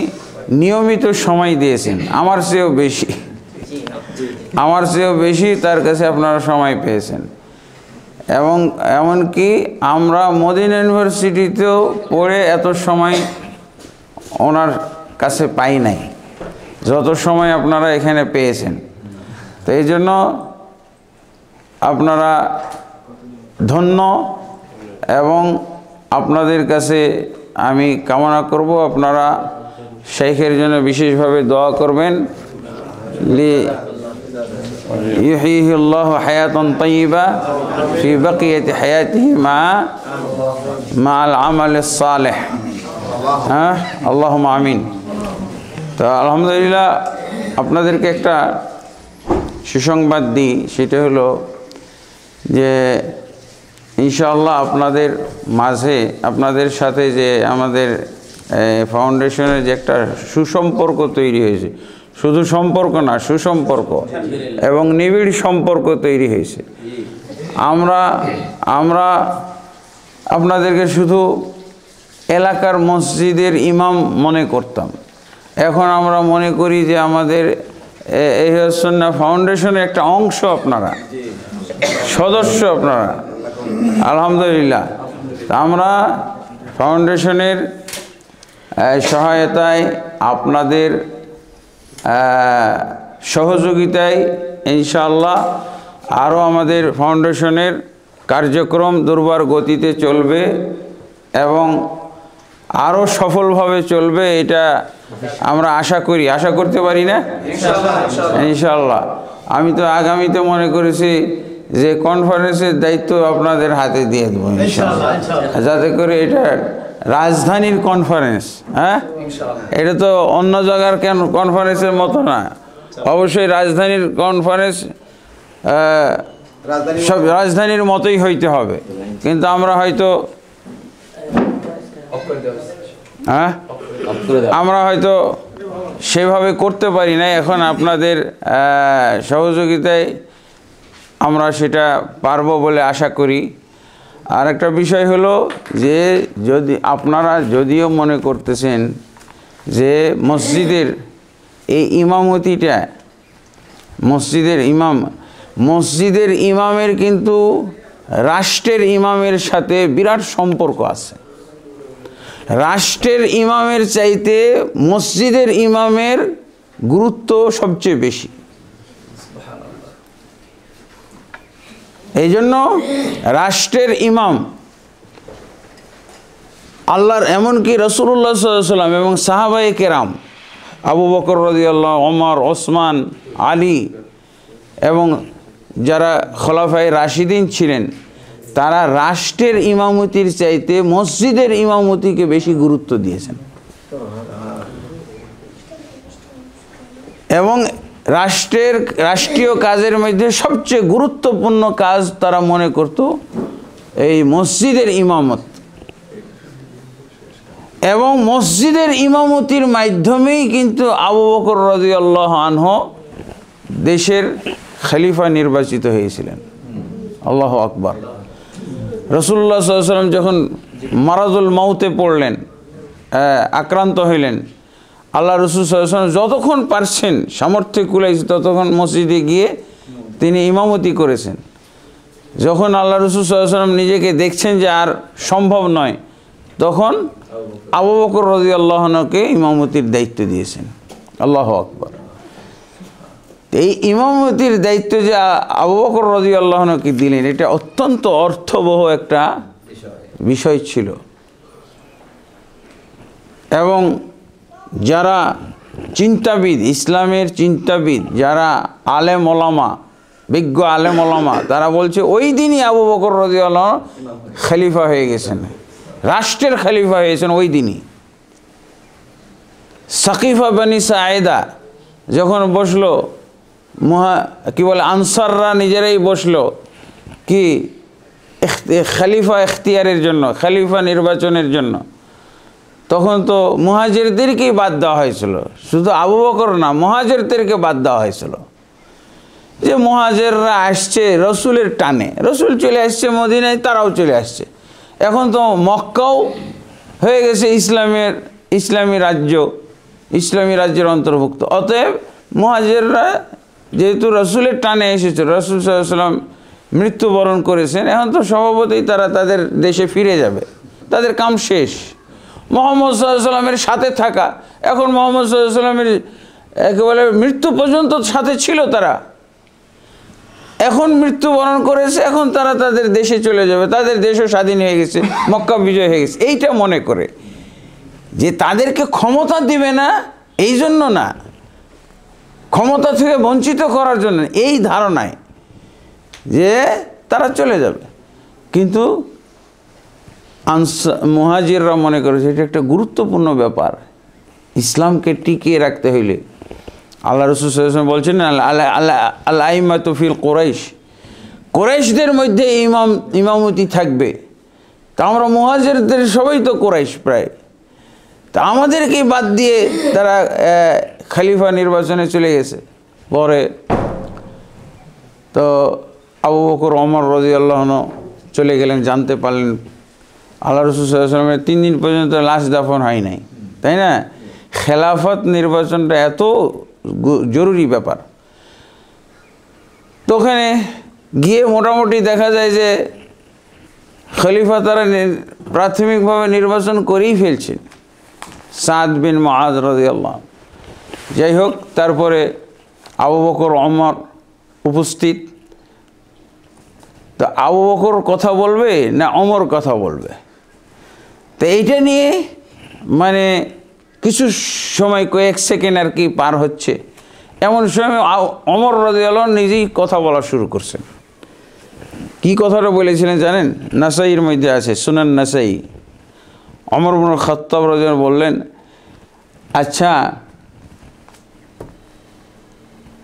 নিয়মিত সময় দিয়েছেন, আমার চেয়েও বেশি তার কাছে আপনারা সময় পেয়েছেন। এবং এমনকি আমরা মদিনা ইউনিভার্সিটিতেও পড়ে এত সময় ওনার কাছে পাই নাই যত সময় আপনারা এখানে পেয়েছেন। তো এই জন্য আপনারা ধন্য, এবং আপনাদের কাছে আমি কামনা করব আপনারা শাইখের জন্য বিশেষভাবে দোয়া করবেন। يحييه الله حياة طيبة في بقية حياته مع العمل الصالح. اللهم آمين. তো আলহামদুলিল্লাহ, আপনাদেরকে একটা সুসংবাদ দিই, সেটা হলো যে ইনশাআল্লাহ আপনাদের মাঝে, আপনাদের সাথে যে আমাদের ফাউন্ডেশনের যে একটা সুসম্পর্ক তৈরি হয়েছে, শুধু সম্পর্ক না, সুসম্পর্ক এবং নিবিড় সম্পর্ক তৈরি হয়েছে। আমরা আপনাদেরকে শুধু এলাকার মসজিদের ইমাম মনে করতাম, এখন আমরা মনে করি যে আমাদের ইহয়া সুন্নাহ ফাউন্ডেশনের একটা অংশ, আপনারা সদস্য, আপনারা আলহামদুলিল্লাহ। আমরা ফাউন্ডেশনের সহায়তায়, আপনাদের সহযোগিতায় ইনশাআল্লাহ আরও আমাদের ফাউন্ডেশনের কার্যক্রম দুর্বার গতিতে চলবে এবং আরও সফলভাবে চলবে, এটা আমরা আশা করতে পারি না ইনশাআল্লাহ। আমি তো আগামীতে মনে করেছি যে কনফারেন্সের দায়িত্ব আপনাদের হাতে দিয়ে দেবো ইনশাআল্লাহ, যাতে করে এটা রাজধানীর কনফারেন্স। হ্যাঁ, এটা তো অন্য জায়গার কনফারেন্সের মতো না, অবশ্যই রাজধানীর কনফারেন্স সব রাজধানীর মতোই হইতে হবে। কিন্তু আমরা হয়তো সেভাবে করতে পারি না, এখন আপনাদের সহযোগিতায় আমরা সেটা পারবো বলে আশা করি। আর একটা বিষয় হলো যে যদি আপনারা যদিও মনে করতেছেন যে মসজিদের এই ইমামতিটা, মসজিদের ইমামের কিন্তু রাষ্ট্রের ইমামের সাথে বিরাট সম্পর্ক আছে। রাষ্ট্রের ইমামের চাইতে মসজিদের ইমামের গুরুত্ব সবচেয়ে বেশি। এই জন্য রাষ্ট্রের ইমাম আল্লাহর, এমনকি রাসূলুল্লাহ সাল্লাল্লাহু আলাইহি ওয়াসাল্লাম এবং সাহাবায়ে কেরাম আবু বকর রাদিয়াল্লাহু, ওমর, ওসমান, আলী এবং যারা খোলাফায়ে রাশিদিন ছিলেন, তারা রাষ্ট্রের ইমামতির চাইতে মসজিদের ইমামতিকে বেশি গুরুত্ব দিয়েছেন। এবং রাষ্ট্রীয় কাজের মধ্যে সবচেয়ে গুরুত্বপূর্ণ কাজ তারা মনে করত এই মসজিদের ইমামত। এবং মসজিদের ইমামতির মাধ্যমেই কিন্তু আবু বকর রাদিয়াল্লাহু আনহু দেশের খলিফা নির্বাচিত হয়েছিলেন। আল্লাহু আকবার। রাসূলুল্লাহ সাল্লাল্লাহু আলাইহি ওয়াসাল্লাম যখন মারাজুল মাউতে পড়লেন, আক্রান্ত হইলেন, আল্লাহ রাসূল সাল্লাল্লাহু আলাইহি ওয়াসাল্লাম যতক্ষণ পারছেন, সামর্থ্য কুলাইছে, ততক্ষণ মসজিদে গিয়ে তিনি ইমামতি করেছেন। যখন আল্লাহ রাসূল সাল্লাল্লাহু আলাইহি ওয়াসাল্লাম নিজেকে দেখছেন যে আর সম্ভব নয়, তখন আবু বকর রাদিয়াল্লাহু আনহুকে ইমামতির দায়িত্ব দিয়েছেন। আল্লাহু আকবার। এই ইমামতির দায়িত্ব যে আবু বকর রাদিয়াল্লাহু আনহুকে দিলেন, এটা অত্যন্ত অর্থবহ একটা বিষয় ছিল। এবং যারা চিন্তাবিদ, ইসলামের চিন্তাবিদ, যারা আলেম ওলামা, বিজ্ঞ আলেম ওলামা, তারা বলছে ওই দিনই আবু বকর রাদিয়াল্লাহু আনহু খলিফা হয়ে গেছেন, রাষ্ট্রের খলিফা হয়েছেন ওই দিনই। সাকিফা বানি সাঈদা যখন বসলো, আনসাররা নিজেরাই বসলো কি খলিফা ইখতিয়ারের জন্য, খলিফা নির্বাচনের জন্য, তখন তো মুহাজিরদেরকেই বাদ দেওয়া হয়েছিল, শুধু আবু বকর না, মুহাজিরদেরকে বাদ দেওয়া হয়েছিল। যে মুহাজিররা আসছে রসুলের টানে, রসুল চলে আসছে মদিনায়, তারাও চলে আসছে। এখন তো মক্কাও হয়ে গেছে ইসলামী রাজ্য, ইসলামী রাজ্যের অন্তর্ভুক্ত। অতএব মুহাজিররা যেহেতু রসুলের টানে এসেছে, রসুল সাল্লাল্লাহু আলাইহি ওয়াসাল্লাম মৃত্যুবরণ করেছেন, এখন তো স্বভাবতই তারা তাদের দেশে ফিরে যাবে, তাদের কাম শেষ। মুহাম্মদ সাল্লাল্লাহু আলাইহি ওয়াসাল্লামের সাথে থাকা, এখন মুহাম্মদ সাল্লাল্লাহু আলাইহি ওয়াসাল্লামের একেবারে মৃত্যু পর্যন্ত সাথে ছিল তারা, এখন মৃত্যুবরণ করেছে, এখন তারা তাদের দেশে চলে যাবে, তাদের দেশও স্বাধীন হয়ে গেছে, মক্কা বিজয় হয়ে গেছে, এইটা মনে করে। যে তাদেরকে ক্ষমতা দিবে না এই জন্য না, ক্ষমতা থেকে বঞ্চিত করার জন্য, এই ধারণায় যে তারা চলে যাবে। কিন্তু মুহাজিররা মনে করেছে এটা একটা গুরুত্বপূর্ণ ব্যাপার, ইসলামকে টিকিয়ে রাখতে হইলে। আল্লাহ রাসূল সাল্লাল্লাহু আলাইহি ওয়াসাল্লাম বলছেন আল আইমাতু ফিল কুরাইশ, কুরাইশদের মধ্যে ইমামতি থাকবে। তা আমরা মুহাজিরদের সবাই তো কুরাইশ প্রায়, তা আমাদেরকেই বাদ দিয়ে তারা খলিফা নির্বাচনে চলে গেছে। পরে তো আবু বকর ওমর রাদিয়াল্লাহু আনহু চলে গেলেন, জানতে পারলেন আল্লাহ রাসূল সাল্লাল্লাহু আলাইহি ওয়াসাল্লামের 3 দিন পর্যন্ত লাশ দাফন হয় নাই, তাই না? খেলাফত নির্বাচনটা এত জরুরি ব্যাপার। তো ওখানে গিয়ে মোটামুটি দেখা যায় যে খলিফা তারা প্রাথমিকভাবে নির্বাচন করেই ফেলছেন, সাদ বিন মুআজ রাদিয়াল্লাহু। যাই হোক, তারপরে আবু বকর ওমর উপস্থিত। তো আবু বকর কথা বলবে না ওমর কথা বলবে, তো এইটা নিয়ে মানে কিছু সময় কয়েক সেকেন্ড আর কি পার হচ্ছে, এমন সময় ওমর রাদিয়াল্লাহু নিজেই কথা বলা শুরু করছেন। কি কথাটা বলেছিলেন জানেন? নাসাইর মধ্যে আছে, সুনান নাসাই। ওমর ইবনে খাত্তাব রাদিয়াল্লাহু বললেন, আচ্ছা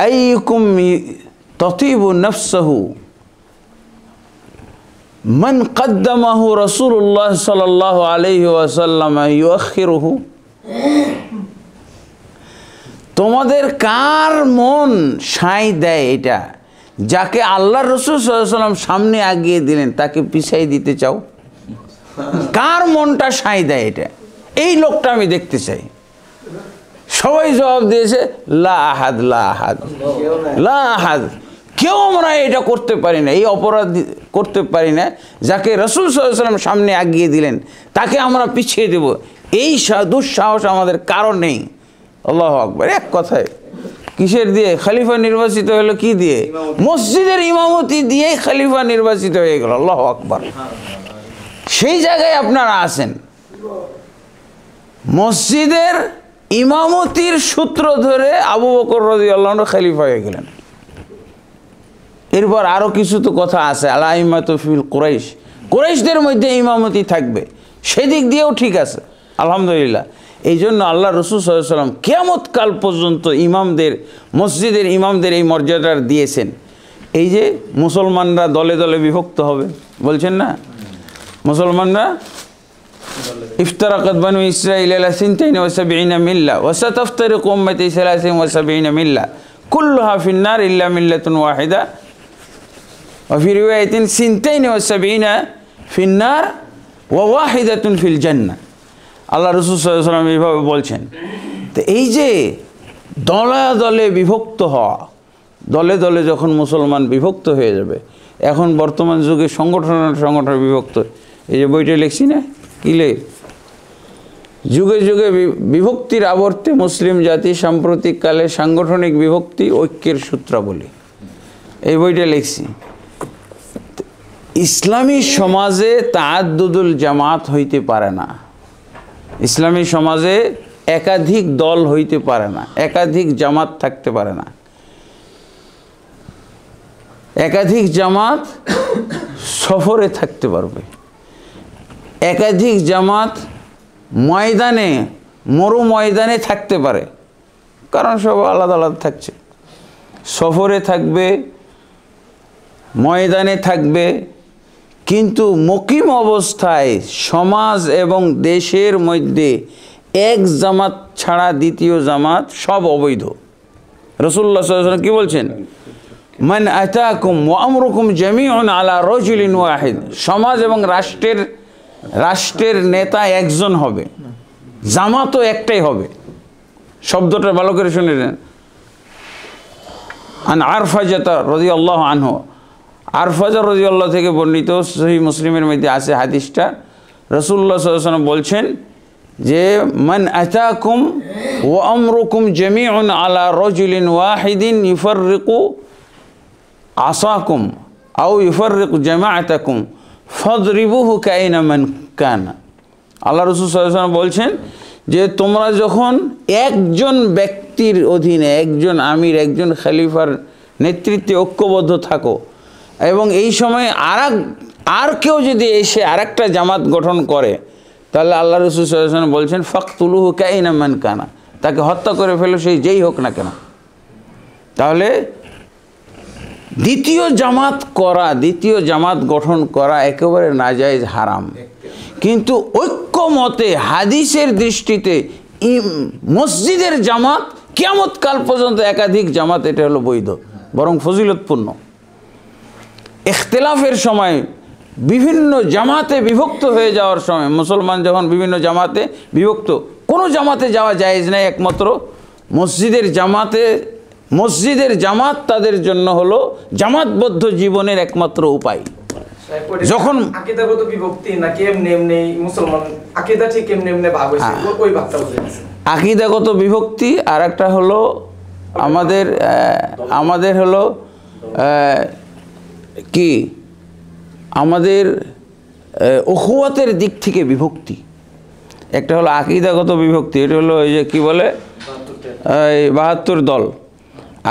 আইয়ুকুম তাতিবু নাফসাহু মান কদ্দামাহু রাসূলুল্লাহ সাল্লাল্লাহু আলাইহি ওয়াসাল্লাম ইউআখিরুহু, তোমাদের কার মন সাই দেয় এটা, যাকে আল্লাহ রাসূল সাল্লাল্লাহু আলাইহি ওয়াসাল্লাম সামনে আগিয়ে দিলেন তাকে পিছাই দিতে চাও? কার মনটা সাই দেয় এটা, এই লোকটা আমি দেখতে চাই। সবাই জবাব দিয়েছে লা আহাদ, লা আহাদ, লা আহাদ, কেউ আমরা এটা করতে পারি না, এই অপরাধ করতে পারি না, যাকে রাসূল সাল্লাল্লাহু আলাইহি ওয়াসাল্লাম সামনে আগিয়ে দিলেন তাকে আমরা পিছিয়ে দেব, এই দুঃসাহস আমাদের কারণ নেই। আল্লাহু আকবার। এক কথায় কিসের দিয়ে খলিফা নির্বাচিত হলো? কি দিয়ে? মসজিদের ইমামতি দিয়ে খলিফা নির্বাচিত হয়ে গেল। আল্লাহু আকবার। সেই জায়গায় আপনারা আছেন, মসজিদের ইমামতির সূত্র ধরে আবু বকর রাদিয়াল্লাহু আনহু খলিফা হয়ে গেলেন। এরপর আরও কিছু তো কথা আছে, আল আইমাতু ফিল কুরাইশ, কুরাইশদের মধ্যে ইমামতি থাকবে, সেদিক দিয়েও ঠিক আছে, আলহামদুলিল্লাহ। এই জন্য আল্লাহ রাসূল সাল্লাল্লাহু আলাইহি ওয়াসাল্লাম কিয়ামত কাল পর্যন্ত ইমামদের, মসজিদের ইমামদের এই মর্যাদা দিয়েছেন। এই যে মুসলমানরা দলে দলে বিভক্ত হবে বলছেন না, মুসলমানরা ইফতারাকাত বানু ইসরাঈল আলা 72 মিল্লা ওয়া সাতাফতারিকু উম্মতি 73 মিল্লা কুল্লুহা ফিন-নার ইল্লা মিল্লাতুন ওয়াহিদা ওয়া ফি রিওয়ায়াতিন 72 ফিন-নার ওয়া ওয়াহিদাতুন ফিল জান্নাহ। আল্লাহ রাসূল সাল্লাল্লাহু আলাইহি ওয়াসাল্লাম এইভাবে বলছেন। তো এই যে দলে দলে বিভক্ত হওয়া, দলে দলে যখন মুসলমান বিভক্ত হয়ে যাবে, এখন বর্তমান যুগে সংগঠন বিভক্ত, এই যে বইটা লিখছি না, কি লে, যুগে যুগে বিভক্তির আবর্তে মুসলিম জাতি সাম্প্রতিককালে সাংগঠনিক বিভক্তি ঐক্যের সূত্রাবলী, এই বইটা লিখছি। ইসলামী সমাজে তাআদ্দুদুল জামাত হইতে পারে না, ইসলামী সমাজে একাধিক দল হইতে পারে না, একাধিক জামাত থাকতে পারে না। একাধিক জামাত সফরে থাকতে পারবে, একাধিক জামাত ময়দানে, মরু ময়দানে থাকতে পারে, কারণ সব আলাদা আলাদা থাকছে। সফরে থাকবে, ময়দানে থাকবে, কিন্তু মুকিম অবস্থায় সমাজ এবং দেশের মধ্যে এক জামাত ছাড়া দ্বিতীয় জামাত সব অবৈধ। রাসূলুল্লাহ সাল্লাল্লাহু আলাইহি ওয়াসাল্লাম কি বলছেন? মান আতাকুম ওয়া আমরুকুম জামিউন আলা রাজুলিন ওয়াহিদ, সমাজ এবং রাষ্ট্রের নেতা একজন হবে, জামাতও একটাই হবে। শব্দটা ভালো করে শুনে নেন। আন আরফাজাতা রাদিয়াল্লাহু আনহু, আরফাজা রাদিয়াল্লাহু থেকে বর্ণিত, সহিহ মুসলিমের মধ্যে আছে হাদিসটা। রাসূলুল্লাহ সাল্লাল্লাহু আলাইহি ওয়াসাল্লাম বলছেন যে মান আতাকুম ওয়া আমরুকুম জামিউন আলা রাজুলিন ওয়াহিদিন ইফাররিকু আসাকুম আও ইফাররিকু জামাআতাকুম ফাদরিবুহু কাইনা মান কানা। আল্লাহ রাসূল সাল্লাল্লাহু আলাইহি ওয়াসাল্লাম বলছেন যে তোমরা যখন একজন ব্যক্তির অধীনে, একজন আমির, একজন খলিফার নেতৃত্বে ঐক্যবদ্ধ থাকো, এবং এই সময় আর কেউ যদি এসে আরেকটা জামাত গঠন করে, তাহলে আল্লাহ রাসূল সাল্লাল্লাহু আলাইহি ওয়াসাল্লাম বলছেন ফাকতুলুহু কাইনা মান কানা, তাকে হত্যা করে ফেলো, সেই যেই হোক না কেন। তাহলে দ্বিতীয় জামাত গঠন করা একেবারে নাজায়েজ, হারাম। কিন্তু ঐক্যমতে হাদিসের দৃষ্টিতে মসজিদের জামাত কিয়ামত কাল পর্যন্ত একাধিক জামাত, এটা হলো বৈধ, বরং ফজিলতপূর্ণ। ইখতিলাফের সময় বিভিন্ন জামাতে বিভক্ত হয়ে যাওয়ার সময়, মুসলমান যখন বিভিন্ন জামাতে বিভক্ত, কোনো জামাতে যাওয়া জায়েজ নাই, একমাত্র মসজিদের জামাত তাদের জন্য হলো জামাতবদ্ধ জীবনের একমাত্র উপায়। যখন আকীদাগত বিভক্তি নাকি এমনি মুসলমান আকীদা ঠিক এমনি ভাগ হইছে, ওই ভাগটা বুঝাইছে। আকীদাগত বিভক্তি, আর একটা হলো আমাদের হলো কি আমাদের উখুয়াতের দিক থেকে বিভক্তি। একটা হলো আকীদাগত বিভক্তি, এটা হলো এই যে কি বলে এই 72 দল।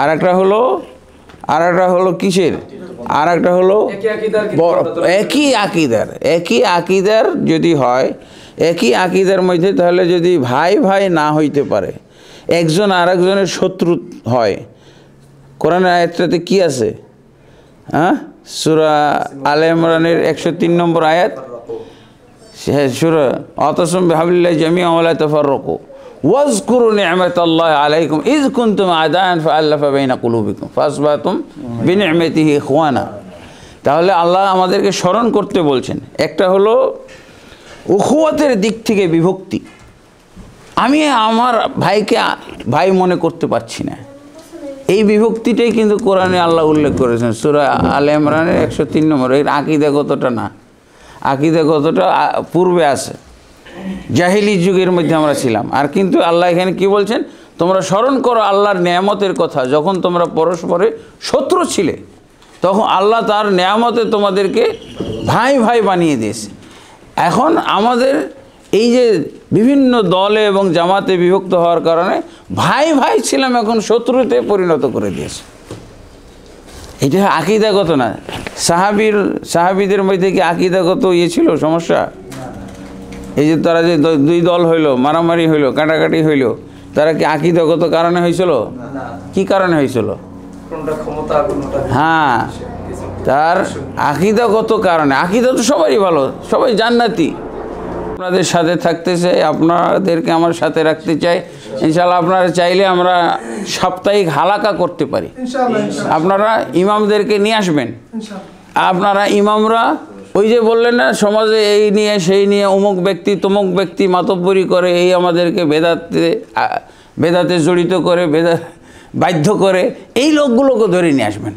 আর একটা হলো কিসের, আর একটা হলো একই আকিদার যদি হয়, একই আকিদার মধ্যে, তাহলে যদি ভাই ভাই না হইতে পারে, একজন আর একজনের শত্রু হয়, কোরআনের আয়াতটাতে কি আছে? হ্যাঁ, সূরা আলে ইমরানের 103 নম্বর আয়াত, সূরা আতাসুম বিহাবলিল্লাহি জামিআন ওয়া লা তাফাররাকু ওয়াজকুরু নি'মাতাল্লাহি আলাইকুম ইয কুনতুম আদাআন ফাআল্লাফা বাইনা কুলুবিকুম ফাসবাহতুম বিনি'মাতিহি ইখওয়ানা। তাহলে আল্লাহ আমাদেরকে স্মরণ করতে বলছেন, একটা হলো উখুয়াতের দিক থেকে বিভক্তি, আমি আমার ভাইকে ভাই মনে করতে পারছি না, এই বিভক্তিটাই কিন্তু কোরআনে আল্লাহ উল্লেখ করেছেন সূরা আলে ইমরানের 103 নম্বর। এর আকীদাগতটা না, আকীদাগতটা পূর্বে আছে, জাহিলি যুগের মধ্যে আমরা ছিলাম। আর কিন্তু আল্লাহ এখানে কি বলছেন, তোমরা স্মরণ করো আল্লাহর নেয়ামতের কথা, যখন তোমরা পরস্পরে শত্রু ছিলে, তখন আল্লাহ তার নেয়ামতে তোমাদেরকে ভাই ভাই বানিয়ে দিয়েছে। এখন আমাদের এই যে বিভিন্ন দলে এবং জামাতে বিভক্ত হওয়ার কারণে ভাই ভাই ছিলাম, এখন শত্রুতে পরিণত করে দিয়েছে। এটা আকীদাগত না। সাহাবীদের মধ্যে কি আকীদাগত ছিল সমস্যা? এই যে তারা যে দুই দল হইল, মারামারি হইল, কাটাকাটি হইল, তারা কি আকীদাগত কারণে হয়েছিল? কি কারণে হয়েছিল? হ্যাঁ, তার আকীদাগত কারণে। আকীদা তো সবারই ভালো, সবাই জান্নাতি। আপনাদের সাথে থাকতে চাই, আপনাদেরকে আমার সাথে রাখতে চাই ইনশাআল্লাহ। আপনারা চাইলে আমরা সাপ্তাহিক হালাকা করতে পারি, আপনারা ইমামদেরকে নিয়ে আসবেন। আপনারা ইমামরা ওই যে বললেন না, সমাজে এই নিয়ে সেই নিয়ে অমুক ব্যক্তি তমুক ব্যক্তি মাতব্বরি করে, এই আমাদেরকে বেদাতে জড়িত করে, বাধ্য করে, এই লোকগুলোকে ধরে নিয়ে আসবেন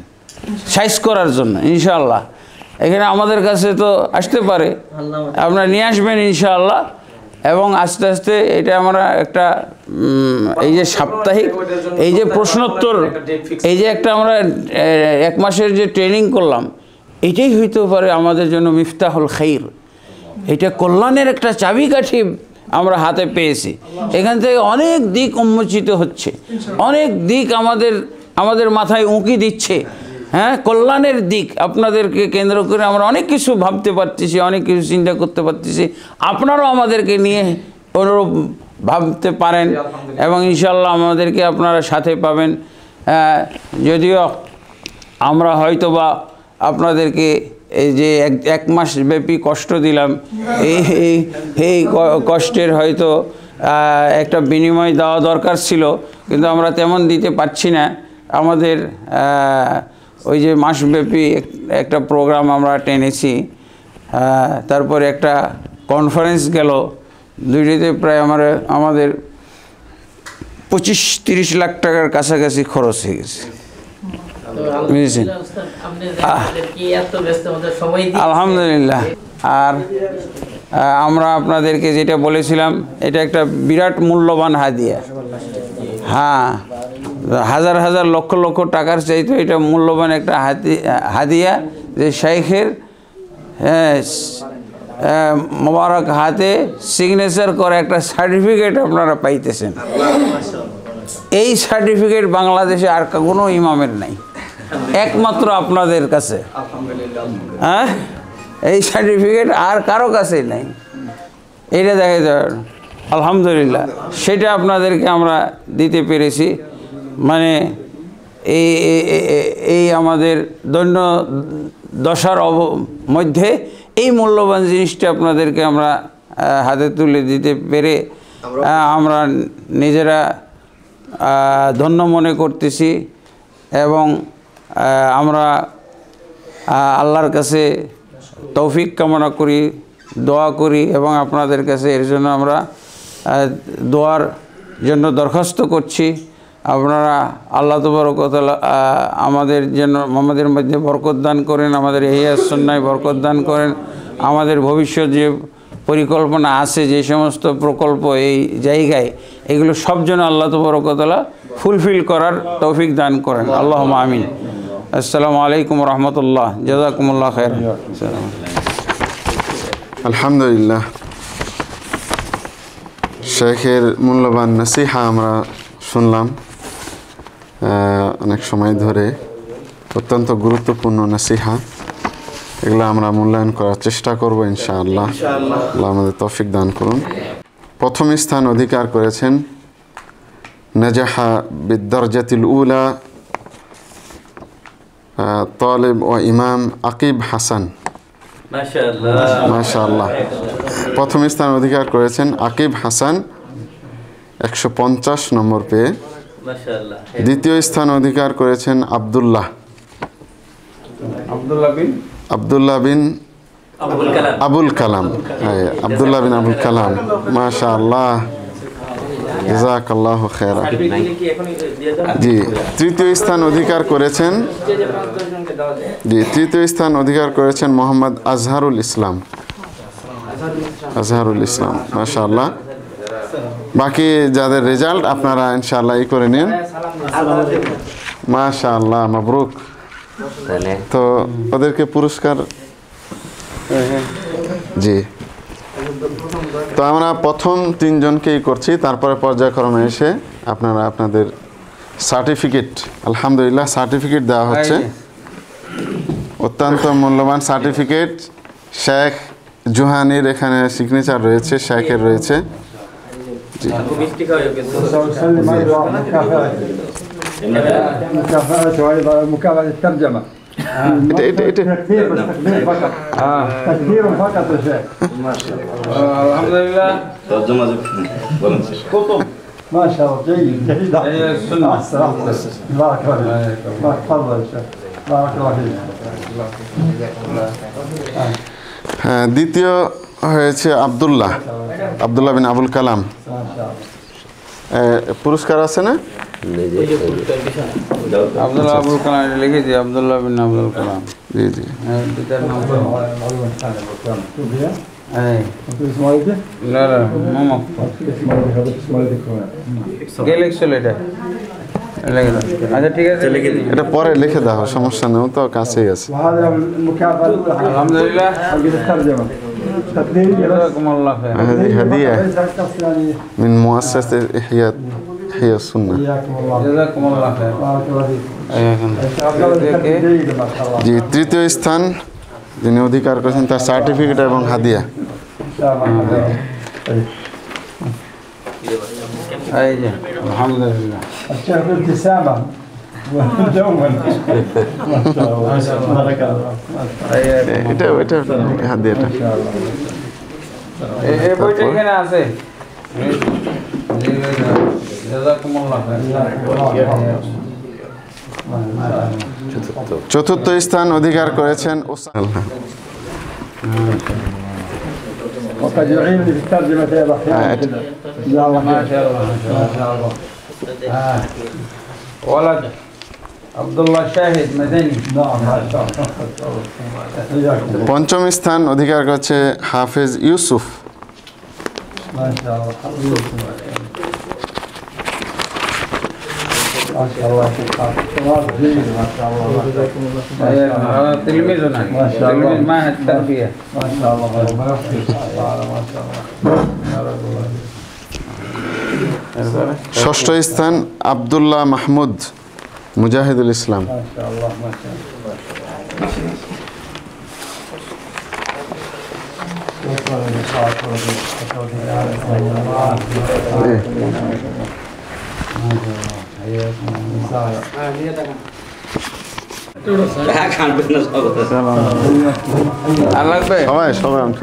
সাইজ করার জন্য ইনশাআল্লাহ। এখানে আমাদের কাছে তো আসতে পারে, আপনারা নিয়ে আসবেন ইনশাআল্লাহ। এবং আস্তে আস্তে এটা আমরা একটা এই যে সাপ্তাহিক এই যে প্রশ্নোত্তর, এই যে একটা আমরা 1 মাসের যে ট্রেনিং করলাম, এটাই হইতে পারে আমাদের জন্য মিফতাহুল খাইর। এটা কল্যাণের একটা চাবিকাঠি আমরা হাতে পেয়েছি। এখান থেকে অনেক দিক উন্মোচিত হচ্ছে, অনেক দিক আমাদের মাথায় উঁকি দিচ্ছে। হ্যাঁ, কল্যাণের দিক আপনাদেরকে কেন্দ্র করে আমরা অনেক কিছু ভাবতে পারতেছি, অনেক কিছু চিন্তা করতে পারতেছি। আপনারাও আমাদেরকে নিয়ে অনুরূপ ভাবতে পারেন এবং ইনশাআল্লাহ আমাদেরকে আপনারা সাথে পাবেন। যদিও আমরা হয়তোবা আপনাদেরকে এই যে 1 মাস ব্যাপী কষ্ট দিলাম, এই কষ্টের হয়তো একটা বিনিময় দেওয়া দরকার ছিল, কিন্তু আমরা তেমন দিতে পারছি না। আমাদের ওই যে মাসব্যাপী একটা প্রোগ্রাম আমরা টেনেছি, তারপরে একটা কনফারেন্স গেল, দুইটিতে প্রায় আমাদের 25-30 লাখ টাকার কাছাকাছি খরচ হয়ে গেছে, বুঝেছেন? আলহামদুলিল্লাহ। আর আমরা আপনাদেরকে যেটা বলেছিলাম, এটা একটা বিরাট মূল্যবান হাদিয়া। হ্যাঁ, হাজার হাজার লক্ষ লক্ষ টাকার চাইতে এটা মূল্যবান একটা হাদিয়া, যে শাইখের মোবারক হাতে সিগনেচার করে একটা সার্টিফিকেট আপনারা পাইতেছেন। এই সার্টিফিকেট বাংলাদেশে আর কোনো ইমামের নাই, একমাত্র আপনাদের কাছে। হ্যাঁ, এই সার্টিফিকেট আর কারো কাছেই নাই। এটা দেখা যায়, আলহামদুলিল্লাহ, সেটা আপনাদেরকে আমরা দিতে পেরেছি। মানে এই আমাদের দৈন্য দশার মধ্যে এই মূল্যবান জিনিসটা আপনাদেরকে আমরা হাতে তুলে দিতে পেরে আমরা নিজেরা ধন্য মনে করতেছি। এবং আমরা আল্লাহর কাছে তৌফিক কামনা করি, দোয়া করি, এবং আপনাদের কাছে এর জন্য আমরা দোয়ার জন্য দরখাস্ত করছি। আপনারা আল্লাহ তাবারক ওয়া তাআলা আমাদের মধ্যে বরকত দান করেন, আমাদের ইহয়া সুন্নায় বরকত দান করেন। আমাদের ভবিষ্যৎ যে পরিকল্পনা আছে, যে সমস্ত প্রকল্প এই জায়গায়, এগুলো সব যেন আল্লাহ তাবারক ওয়া তাআলা ফুলফিল করার তৌফিক দান করেন। আল্লাহুম্মা আমিন। আসসালামু আলাইকুম ওয়া রাহমাতুল্লাহ। জাযাকুমুল্লাহ খাইরান। আলহামদুলিল্লাহ, শেখের মূল্যবান নসিহা আমরা শুনলাম অনেক সময় ধরে। অত্যন্ত গুরুত্বপূর্ণ নসিহা, এগুলো আমরা মূল্যায়ন করার চেষ্টা করব ইনশাআল্লাহ। আল্লাহ আমাদের তৌফিক দান করুন। প্রথম স্থান অধিকার করেছেন নাজাহা বিদ্দারজাতিল উলা তালিব ও ইমাম আকিব হাসান। মাশাআল্লাহ, প্রথম স্থান অধিকার করেছেন আকিব হাসান 150 নম্বর পেয়ে। দ্বিতীয় স্থান অধিকার করেছেন আব্দুল্লাহ বিন আবুল কালাম। আব্দুল্লাহ বিন আবুল কালাম, মাশাআল্লাহ, জাযাকাল্লাহু খায়রা। জি, তৃতীয় স্থান অধিকার করেছেন মোহাম্মদ আজহারুল ইসলাম। মাশাআল্লাহ। বাকি যাদের রেজাল্ট আপনারা ইনশাআল্লাহ ই করে নিন। মাশাআল্লাহ, মাবরুক। তো ওদেরকে পুরস্কার। জি, তো আমরা প্রথম 3 জনকেই করছি, তারপরে পর্যায়ক্রমে এসে আপনারা আপনাদের সার্টিফিকেট, আলহামদুলিল্লাহ, সার্টিফিকেট দেওয়া হচ্ছে। অত্যন্ত মূল্যবান সার্টিফিকেট। শেখ জুহানির এখানে সিগনেচার রয়েছে, শেখের রয়েছে। জি, হ্যাঁ, দ্বিতীয় হয়েছে আব্দুল্লাহ বিন আবুল কালাম। পুরস্কার আছে না? আব্দুল্লাহ আবুল কালাম লিখেছি, আব্দুল্লাহ বিন আবুল কালাম। জি জি, আচ্ছা ঠিক আছে, এটা পরে লিখে দাও, সমস্যা নেই, তো কাছেই আছে। আলহামদুলিল্লাহ। هذه هدية من مؤسسة إحياء السنة। جزاكم الله خير। জি, তৃতীয় স্থান যিনি অধিকার করেছেন তার সার্টিফিকেট এবং হাদিয়া। আলহামদুলিল্লাহ। এটা হাদিয়াটা এই বইটা এখানে আছে। জাযাকুমুল্লাহ খাইর। চতুর্থ স্থান অধিকার করেছেন وقد يعينني في الترجمة يا أخي. ما شاء الله. ওয়ালাদ আব্দুল্লাহ শাহিদ মাদানী। পঞ্চম স্থান অধিকার করছে হাফেজ ইউসুফ। تلميذنا تلميذ معهد التربية. ষষ্ঠ স্থান আব্দুল্লাহ মাহমুদ মুজাহিদুল ইসলাম। আর লাগবে? সবাই অংশ